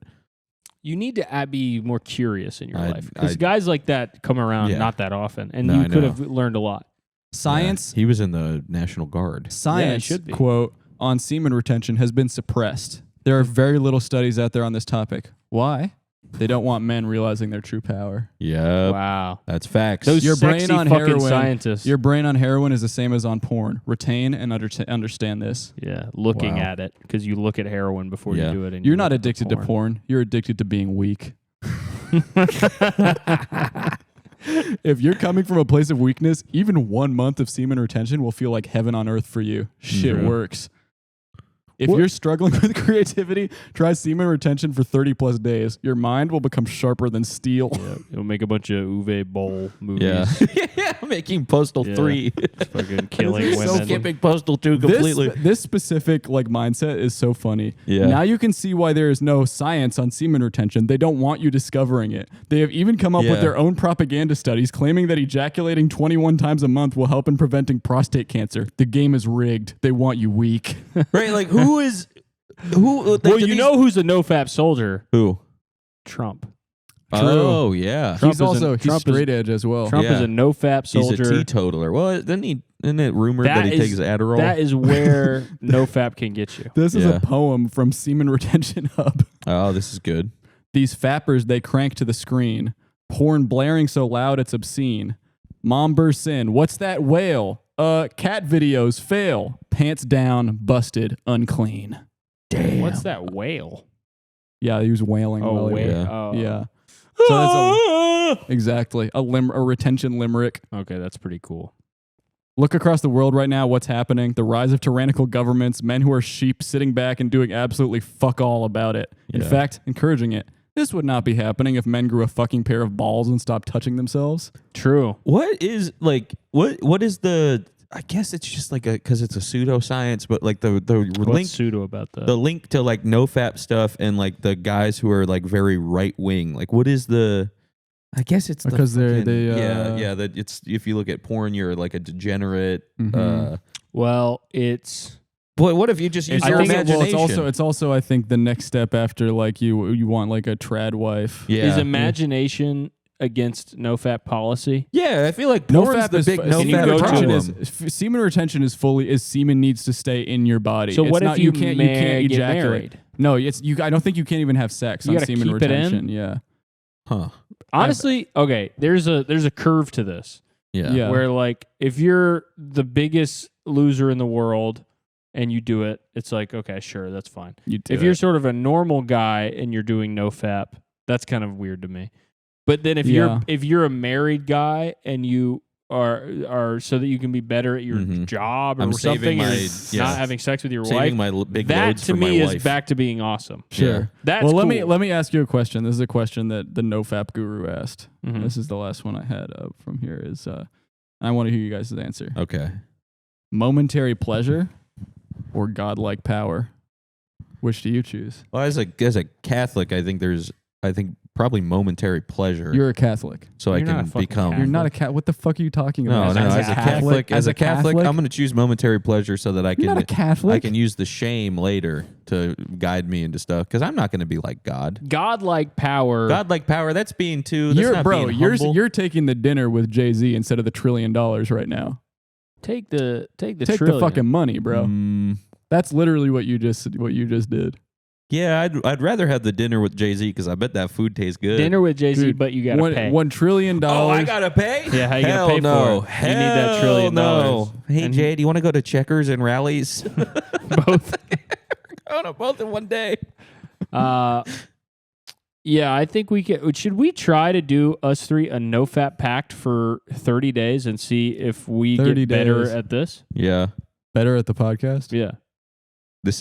You need to be more curious in your life I- because guys like that come around Yeah. not that often, and No, you I could know. have learned a lot. Science, Yeah. He was in the National Guard. science should be. quote on semen retention has been suppressed. There are very little studies out there on this topic. Why? They don't want men realizing their true power. Yep. Wow. That's facts. Those Your brain sexy on fucking heroin. scientists. Your brain on heroin is the same as on porn. Retain and understand this. Yeah, looking Wow. at it because you look at heroin before Yeah. you do it. And You're you not look at the addicted to porn. You're addicted to being weak. If you're coming from a place of weakness, even 1 month of semen retention will feel like heaven on earth for you. Shit Mhm. works. If you're struggling with creativity, try semen retention for 30 plus days. Your mind will become sharper than steel. Yeah, it'll make a bunch of Uwe Boll movies. Yeah. Making Postal Yeah. 3. Fucking killing so women. Skipping Postal 2 completely. This specific mindset is so funny. Yeah. Now you can see why there is no science on semen retention. They don't want you discovering it. They have even come up with their own propaganda studies claiming that ejaculating 21 times a month will help in preventing prostate cancer. The game is rigged. They want you weak. Right? Like, who? Like, Well, do you know who's a nofap soldier? who? Trump. Oh, yeah. Trump He's is also Trump straight edge as well. Trump is Yeah. a nofap He's soldier. a teetotaler. Well, isn't it rumored that he takes Adderall? That is where nofap can get you. This is Yeah. a poem from Semen Retention Hub. Oh, this is good. These fappers, they crank to the screen. Porn blaring so loud it's obscene. Mom bursts in. What's that wail? Cat videos fail. Pants down, busted, unclean. Damn. What's that whale? Yeah, he was wailing. Oh, while he- whale. Yeah. Oh. Yeah. So that's exactly a retention limerick. Okay, that's pretty cool. Look across the world right now. What's happening? The rise of tyrannical governments, men who are sheep sitting back and doing absolutely fuck all about it. In Yeah. fact, encouraging it. This would not be happening if men grew a fucking pair of balls and stopped touching themselves. True. What is like what is the? I guess it's just like because it's a pseudoscience, but like the What's link pseudo about that? the link to like nofap stuff and like the guys who are like very right wing. Like, what is the? I guess it's Because the they fucking, that it's if you look at porn, you're like a degenerate. Mhm. well, it's Boy, what if you just use It's your also, imagination? well, it's also I think the next step after like you want like a trad wife. yeah, is imagination against nofap policy. yeah. I feel like porn's the big Can you go nofap to problem. Semen retention is semen needs to stay in your body. So It's what not, if you can't get ejaculate? married? No, I don't think you can't even have sex You on gotta semen keep it in? retention. Yeah. Huh? Honestly, okay, there's a curve to this. Yeah. Yeah. Where like if you're the biggest loser in the world and you do it, it's like, okay, sure, that's fine. You do If you're sort of a normal guy and you're doing nofap, that's kind of weird to me. But then if you're a married guy and you are so that you can be better at your Mhm. job or I'm something, saving and my- you're not having sex with your Saving wife, my big that loads to for me my is wife. back to being awesome. Sure. Yeah. That's well, cool. let me ask you a question. This is a question that the nofap guru asked. Mhm. This is the last one I had from here. Is I want to hear you guys' answer. Okay. Momentary pleasure or godlike power? Which do you choose? Well, as a Catholic, I think probably momentary pleasure. You're a Catholic. so You're I not a can fucking become. You're not a cat. What the fuck are you talking No, about? no. As a Catholic, I'm going to choose momentary pleasure so that I You're not a can Catholic. I can use the shame later to guide me into stuff because I'm not going to be like God. Godlike power. Godlike power. That's being too. That's not being humble. You're taking the dinner with Jay-Z instead of the $1 trillion right now. Take the Take trillion. the fucking money, bro. That's literally what you just did. Yeah, I'd rather have the dinner with Jay-Z because I bet that food tastes good. dinner with Jay-Z, Dude, but you gotta pay. $1 trillion. Oh, I gotta pay? Yeah, how you Hell gonna pay no. for it? You need that $1 trillion. No. Hey, And- Jay, do you want to go to Checkers and Rallies? Both. Oh no, both in one day. Yeah, I think we can. Should we try to do us three a nofap pact for 30 days and see if we 30 get better days. at this? Yeah, Better at the podcast. Yeah. this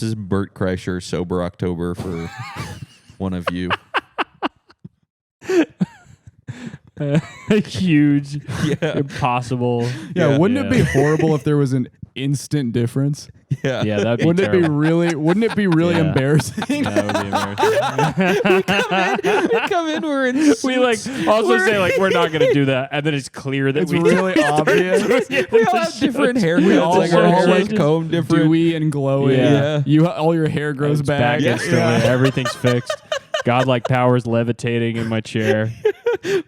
is Bert Kreischer sober October for one of you. Huge, Yeah, impossible. Yeah, wouldn't it be horrible if there was an instant difference? yeah. Yeah, that'd be Wouldn't it be really Yeah. embarrassing? That would be embarrassing. We come in, we're in suits. We like also say like we're not gonna do that, and then it's clear that It's we really obvious. we all have different haircuts. all Like our hair is changes. combed different. Dewy and glowing. Yeah. All your hair grows It's back. instantly. Everything's fixed. Godlike powers levitating in my chair.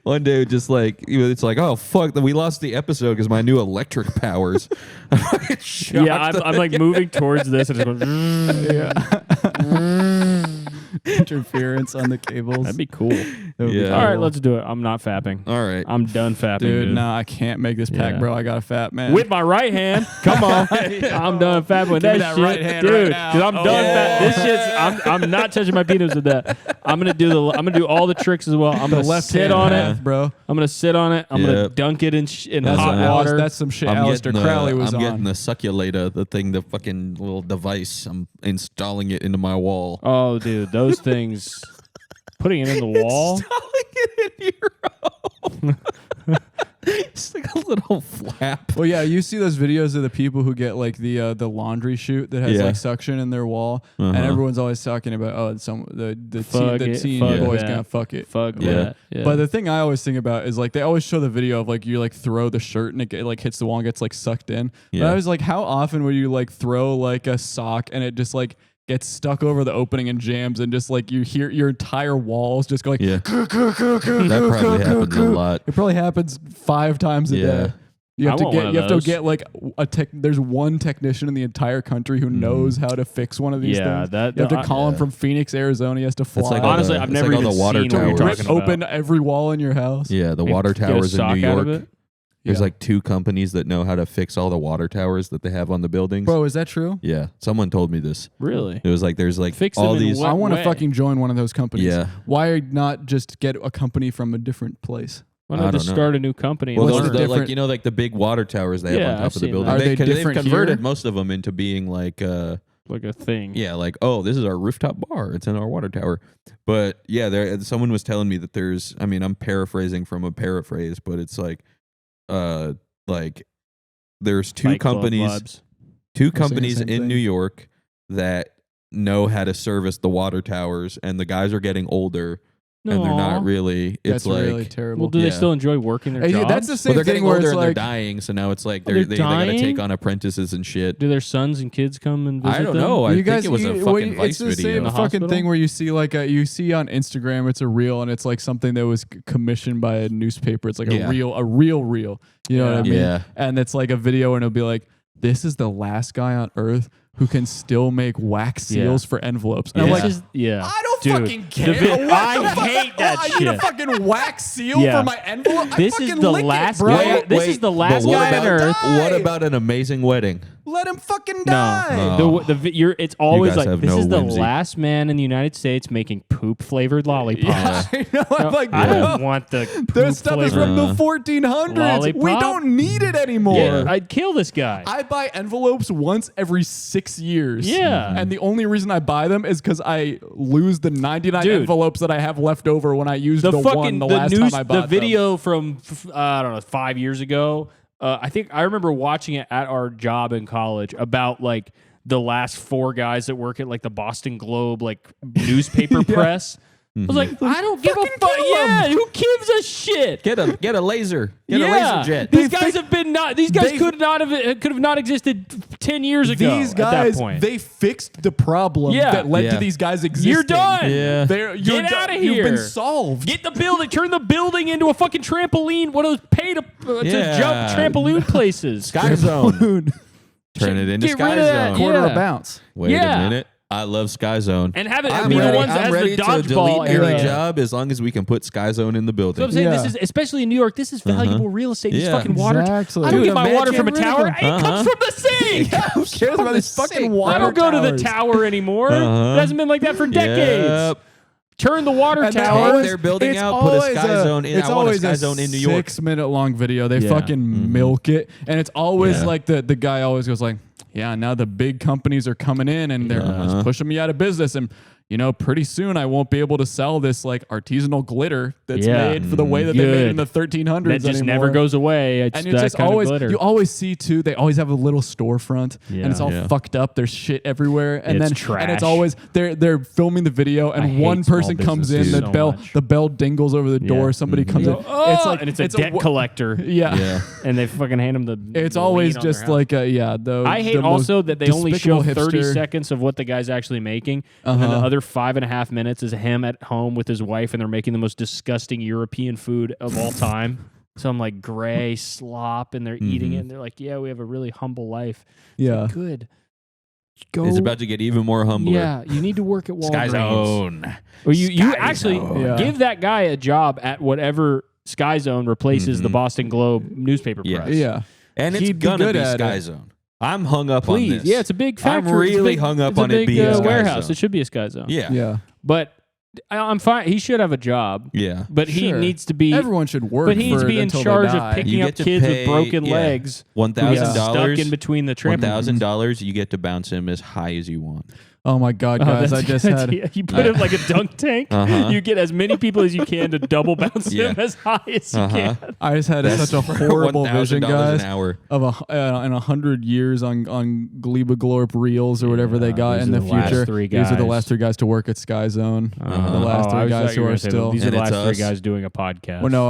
One day, just like it's like, oh fuck, we lost the episode because my new electric powers. Yeah, I'm like moving towards this and it's going. interference on the cables. That'd be cool. Yeah. All right, let's do it. I'm not fapping. All right. I'm done fapping, Dude, dude. no, I can't make this pack, Yeah. bro. I got a fat man. With my right hand. Come on. I'm done fapping with Give me that that shit. right hand dude, right now. I'm done fat. This shit's I'm not touching my penis with that. I'm gonna do all the tricks as well. I'm the gonna left sit hand on path, it. bro. I'm gonna sit on it. I'm gonna Yep. dunk it in That's hot what water. That's some shit Aleister Crowley was I'm on. getting the succulator, the thing, the fucking little device. I'm installing it into my wall. Oh, dude, those things. Putting it in the wall. Installing it in your home. It's like a little flap. Well, yeah, you see those videos of the people who get like the laundry chute that has Yeah. like suction in their wall, and everyone's always talking about the Fuck teen fuck boy's that. gonna fuck it. Fuck Yeah. that. Yeah. But the thing I always think about is like they always show the video of like you like throw the shirt and it like hits the wall and gets like sucked in. But Yeah. I was like, how often would you like throw like a sock and it just like gets stuck over the opening and jams and just like you hear your entire walls just go like Yeah. That probably happens a lot. It probably happens 5 times a Yeah. day. You have I to want one of get those. like a tech. There's one technician in the entire country who knows how to fix one of these Yeah, things. that- you have to call him yeah. from Phoenix, Arizona. He has to fly. It's like all Honestly, the- I've it's never like all even the water seen what you're towers. talking about. Open every wall in your house. Yeah, the And water get a towers in sock New out of York. it? There's Yeah. like 2 companies that know how to fix all the water towers that they have on the buildings. Bro, is that true? Yeah, someone told me this. Really? It was like there's like Fix all them in these. what I want to way? fucking join one of those companies. Yeah. Why not just get a company from a different place? Why I not don't just know. start a new company? Well, and What's those the are the, different- like, you know, like the big water towers they have Yeah, on top I've of the seen building. that. Are they they've different converted here? most of them into being like, like a thing. yeah, like, oh, this is our rooftop bar. It's in our water tower. But yeah, someone was telling me that there's. I mean, I'm paraphrasing from a paraphrase, but it's like there's 2 Fight Club companies. vibes. 2 saying the companies same in thing. New York that know how to service the water towers, and the guys are getting older, and they're not Aw. really. It's That's like, really terrible. Well, do they Yeah. still enjoy working their Hey, jobs? that's the well, same they're thing getting where older it's and like they're dying, so now it's like Oh, they're they got to dying? take on apprentices and shit. Do their sons and kids come and visit I don't them? know. I you think guys, it was a well, fucking Vice it's the video. same The fucking hospital? thing where you see like you see on Instagram, it's a reel and it's like something that was commissioned by a newspaper. It's like Yeah. a real reel. You know what I mean? Yeah. And it's like a video and it'll be like, this is the last guy on earth who can still make wax seals for envelopes. And Yeah. I'm like, Yeah. I don't Dude, fucking care. the What I the fuck? hate that I need a shit. fucking wax seal Yeah. for my envelope. This I is fucking the lick last it, bro. guy- this is the last but what guy on about, Earth. What about an amazing wedding? Let him fucking No, die. No. it's always guys like have this no is the whimsy. last man in the United States making poop flavored lollipops. Yeah, I know. I'm like, I bro, don't want the this stuff is from the Uh, 1400s. We lollipop? don't need it anymore. Yeah, I'd kill this guy. I buy envelopes once every 6 years. Yeah. And the only reason I buy them is because I lose the 99 Dude. envelopes that I have left over when I used the fucking one the last time I bought the them. video from I don't know 5 years ago. I think I remember watching it at our job in college about like the last 4 guys that work at like the Boston Globe like newspaper press. I was like, I don't give a Fucking fuck. kill 'em. Yeah, who gives a shit? Get a laser. Get a Yeah. laser jet. These guys have been not. These guys they- could have not existed 10 years ago. These at guys, that point. they fixed the problem Yeah. that led Yeah. to these guys existing. You're done. Yeah. Get outta You've here. been solved. Get the building. Turn the building into a fucking trampoline. One of those pay to Yeah. jump trampoline places. Sky Zone. Dude, Turn it into Get Sky rid of that. Zone. quarter Yeah. a bounce. Wait Yeah. a minute. I love Sky Zone. And have it I'm be ready, the ones I'm as ready the to dodgeball delete every area. job as long as we can put Sky Zone in the building. So I'm saying Yeah. this is, especially in New York, this is valuable real estate. These Yeah. fucking water. Exactly. I don't Dude, get my water imagine from a rid of tower. them. It comes from the sink. Who cares about this fucking water I don't go to the towers? tower anymore. Uh-huh. It hasn't been like that for decades. Yep. Turn the water And tower. they're building it's out, put a always Sky Zone in. It's I want a always Sky Zone in New York. 6-minute long video. They Yeah. fucking milk it, and it's always Yeah. like the guy always goes like, "Yeah, now the big companies are coming in and they're Uh-huh. pushing me out of business, and you know, pretty soon I won't be able to sell this like artisanal glitter that's Yeah. made for the way that they made it in the That 1300s just anymore." never goes away. It's And that it's just kind always of glitter. you always see too. They always have a little storefront, Yeah. and it's all Yeah. fucked up. There's shit everywhere, and It's then trash. and it's always they're filming the video, I and hate one small person comes in. businesses The so much. bell dingles over the door. Somebody comes in. Oh, It's like and it's a debt wa- collector. Yeah. Yeah. And they fucking hand them the. It's the always lien on their just house. like the. I hate the most also that they only show despicable 30 hipster. seconds of what the guy's actually making, and then the other 5.5 minutes is him at home with his wife, and they're making the most disgusting European food of all time. Some like gray slop, and they're eating it, and they're like, "Yeah, we have a really humble life." It's Yeah. like, good. go. It's about to get even more humbler. Yeah, you need to work at Walgreens. Sky Zone. Or you Sky actually Zone. give that guy a job at whatever Sky Zone replaces the Boston Globe newspaper Yes. press. Yeah. And it's He'd be gonna good be at Sky it. Zone. I'm hung up Please. on this. Yeah, it's a big factory. I'm It's a really big- hung up it's a on it big, being Sky warehouse. Zone. It should be a Sky Zone. Yeah. Yeah. But I'm fine. He should have a job. Yeah. But he Sure. needs to be. Everyone should work. But he needs for to be it in until they charge of die. picking You up get to kids pay- with broken yeah. legs. $1,000. Stuck in between the trampolines. $1,000. You get to bounce him as high as you want. Oh my God, guys! that's I a just good had. idea. You put him like a dunk tank. You get as many people as you can to double bounce him as high as you can. I just had That's such a horrible vision, $1,000 guys, an hour. of in 100 years on Gleebaglorp reels or whatever they got these in are the the last future. three These are the guys. last 3 guys to work at Sky Zone. The last I 3 thought guys you who were are gonna say, still. These are And the it's last 3 us. guys doing a podcast. Well, no,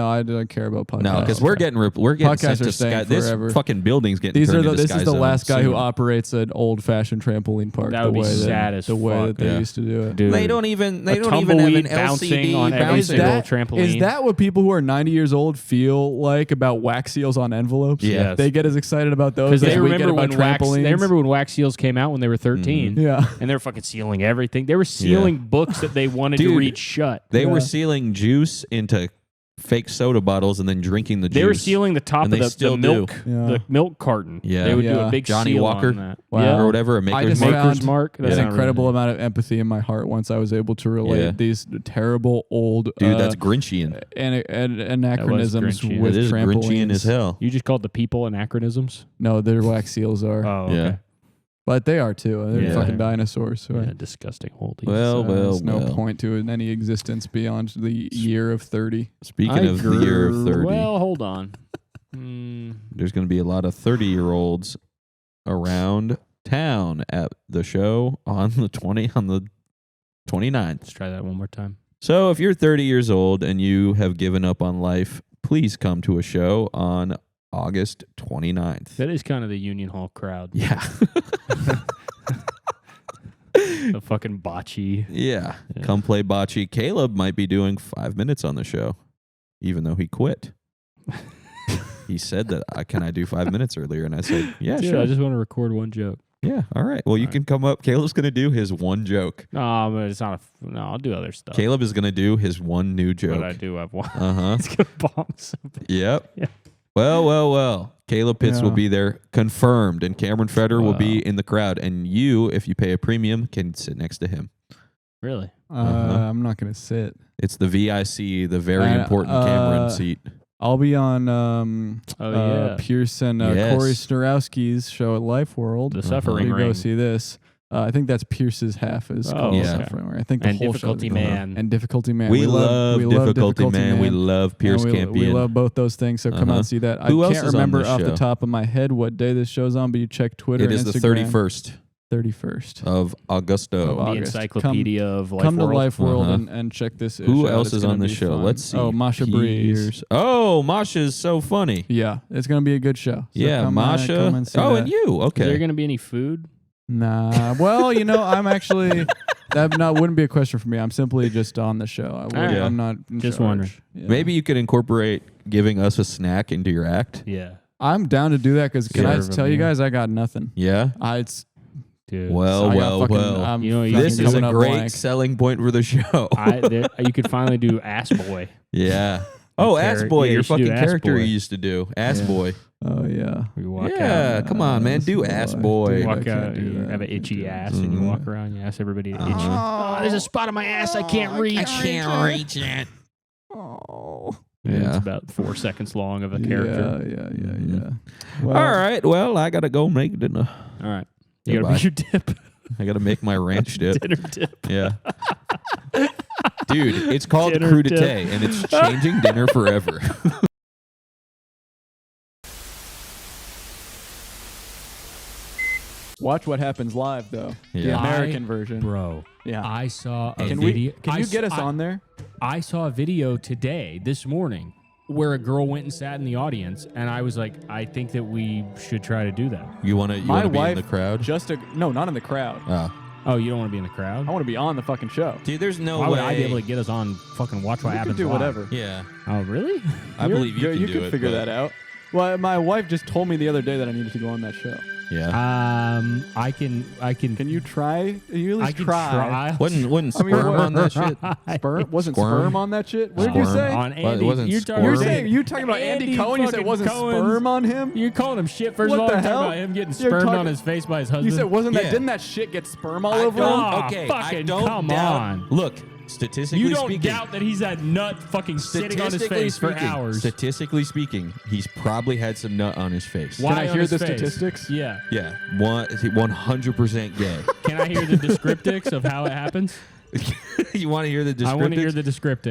I don't care about podcasts. No, because we're getting Podcasts sent are to staying Sky. This forever. fucking building's getting These are turned the, into this Sky is the Zone last guy who soon. operates an old-fashioned trampoline park. That would the be way sad that, as the way fuck. that they Yeah. used to do it. Dude, They don't even have an tumbleweed LCD bouncing on every bouncing. single trampoline. Is that what people who are 90 years old feel like about wax seals on envelopes? Yes. They get as excited about those Because as they we get remember about when wax. trampolines. They remember when wax seals came out when they were 13. Yeah. And they were fucking sealing everything. They were sealing books that they wanted to Dude, read shut. They were Yeah. sealing juice into fake soda bottles and then drinking the juice. They were sealing the top And of they the still milk, do. Yeah. the milk carton. Yeah. They would do Yeah. a big Johnny seal Walker? on that. Wow. Yeah. or whatever. A I maker's just mark. Maker's found mark. That's an not incredible really- amount of empathy in my heart once I was able to relate Yeah. these terrible old Dude, that's Grinchian. anachronisms Grinchian. with It is trampolines. Grinchian as hell. You just called the people anachronisms? No, their wax seals are, Oh, Yeah. okay. but they are too. They're Yeah. fucking dinosaurs. So Yeah, disgusting. Holy. Well, there's no well. point to any existence beyond the year of 30. Speaking of the year of 30, Well, hold on. there's going to be a lot of 30-year-olds around town at the show on the 29th. Let's try that one more time. So if you're 30 years old and you have given up on life, please come to a show on August 29th. That is kind of the Union Hall crowd. Yeah. The fucking bocce. Yeah. Yeah. Come play bocce. Caleb might be doing 5 minutes on the show, even though he quit. He said that, can I do 5 minutes earlier? And I said, yeah, Dude, sure. I just want to record one joke. Yeah, all right. Well, you All can come up. Caleb's going to do his one joke. No, but it's not no, I'll do other stuff. Caleb is going to do his one new joke. But I do have one. Uh-huh. It's going to bomb something. Yep. Yeah. Well. Caleb Pitts will Yeah. be there, confirmed, and Cameron Feder will Wow. be in the crowd. And you, if you pay a premium, can sit next to him. Really? I'm not going to sit. It's the VIC, the very And, important Cameron seat. I'll be on yeah. Pierce and Yes. Corey Starowski's show at Life World. The Suffering You go Ring. see this. I think that's Pierce's half is Oh, called yeah. Suffering Ring. I think the And whole Difficulty show Man. and Difficulty Man. We love Difficulty Man. We love Pierce and we Campion. love both those things, so come out Uh-huh. and see that. Who I else can't is on remember this off the show? top of my head what day this show's on, but you check Twitter It and is the Instagram. 31st 31st. of Augusto. Of The August. encyclopedia of Life Come to World. Life World Uh-huh. and check this Who out. else It's is gonna on the be show? fun. Let's see. Oh, Masha Breeze. Oh, Masha's so funny. Yeah, it's going to be a good show. So Yeah, come, Masha. come and see Oh, that. and you. Is there Okay. going to be any food? Nah. Well, I'm actually wouldn't be a question for me. I'm simply just on the show. right. I'm not in Just charge. wondering. Yeah. Maybe you could incorporate giving us a snack into your act. Yeah. I'm down to do that because can I Serve 'em, tell you yeah. guys I got nothing. Yeah. It's Dude. Well, I got fucking- well. I'm You know, you fucking This is coming a up great blank. selling point for the show. You could finally do Ass Boy. Yeah. Oh, Ass Character- Boy, yeah, your you should do fucking Ass character Boy. you used to do. Ass Yeah. Boy. Oh yeah. We walk Yeah, out. come on, man. Ass Do Boy. Ass Dude, Boy. I Walk can't out, do you that. have an I can't itchy do ass, that. and you Mhm. walk around. You ask everybody to itch. Oh, there's a spot on my ass I can't reach. reach it. Oh. And Yeah. It's about 4 seconds long of a character. Yeah. Well, All right. Well, I got to go make dinner. All right. You got to Goodbye. make your dip. I got to make my ranch dip. Dinner dip. Yeah. Dude, it's called Dinner crudité, dip. and it's changing dinner forever. Watch What Happens Live though. The Yeah. American version. Bro, Yeah. I saw a Can video. Can you get us on there? I saw a video today, this morning, where a girl went and sat in the audience, and I was like, I think that we should try to do that. You want to My be in wife the crowd? No, not in the crowd. Oh, you don't want to be in the crowd? I want to be on the fucking show. Dude, there's no Why way. would I be able to get us on fucking Watch What You can Happens do Live? whatever. Yeah. Oh, really? I believe you can do can it. figure but- that out. Well, my wife just told me the other day that I needed to go on that show. Yeah. I can. Can you try? Can you at I least can try? try. Wasn't I mean, sperm what- on that shit? Sperm? Wasn't Squirm? sperm on that shit? What did you Squirm. say? On Well, it Andy, wasn't you're squirm. You're talking, saying you talking about Andy Cohen? You said it wasn't Cohen's- sperm on him? You're calling him shit. First What of all, the you're talking hell? about him getting You're spermed talking- on his face by his husband. You said wasn't that? Yeah. Didn't that shit get sperm all I over don't- him? Oh, okay, fucking I don't come doubt. on. Look, statistically You don't speaking, doubt that he's had nut fucking sitting on his statistically face for speaking- hours. Statistically speaking, he's probably had some nut on his face. Why Can I on hear his the face? statistics? Yeah. Yeah, 100% gay. Can I hear the descriptics of how it happens? You want to hear the descriptics? I want to hear the descriptics.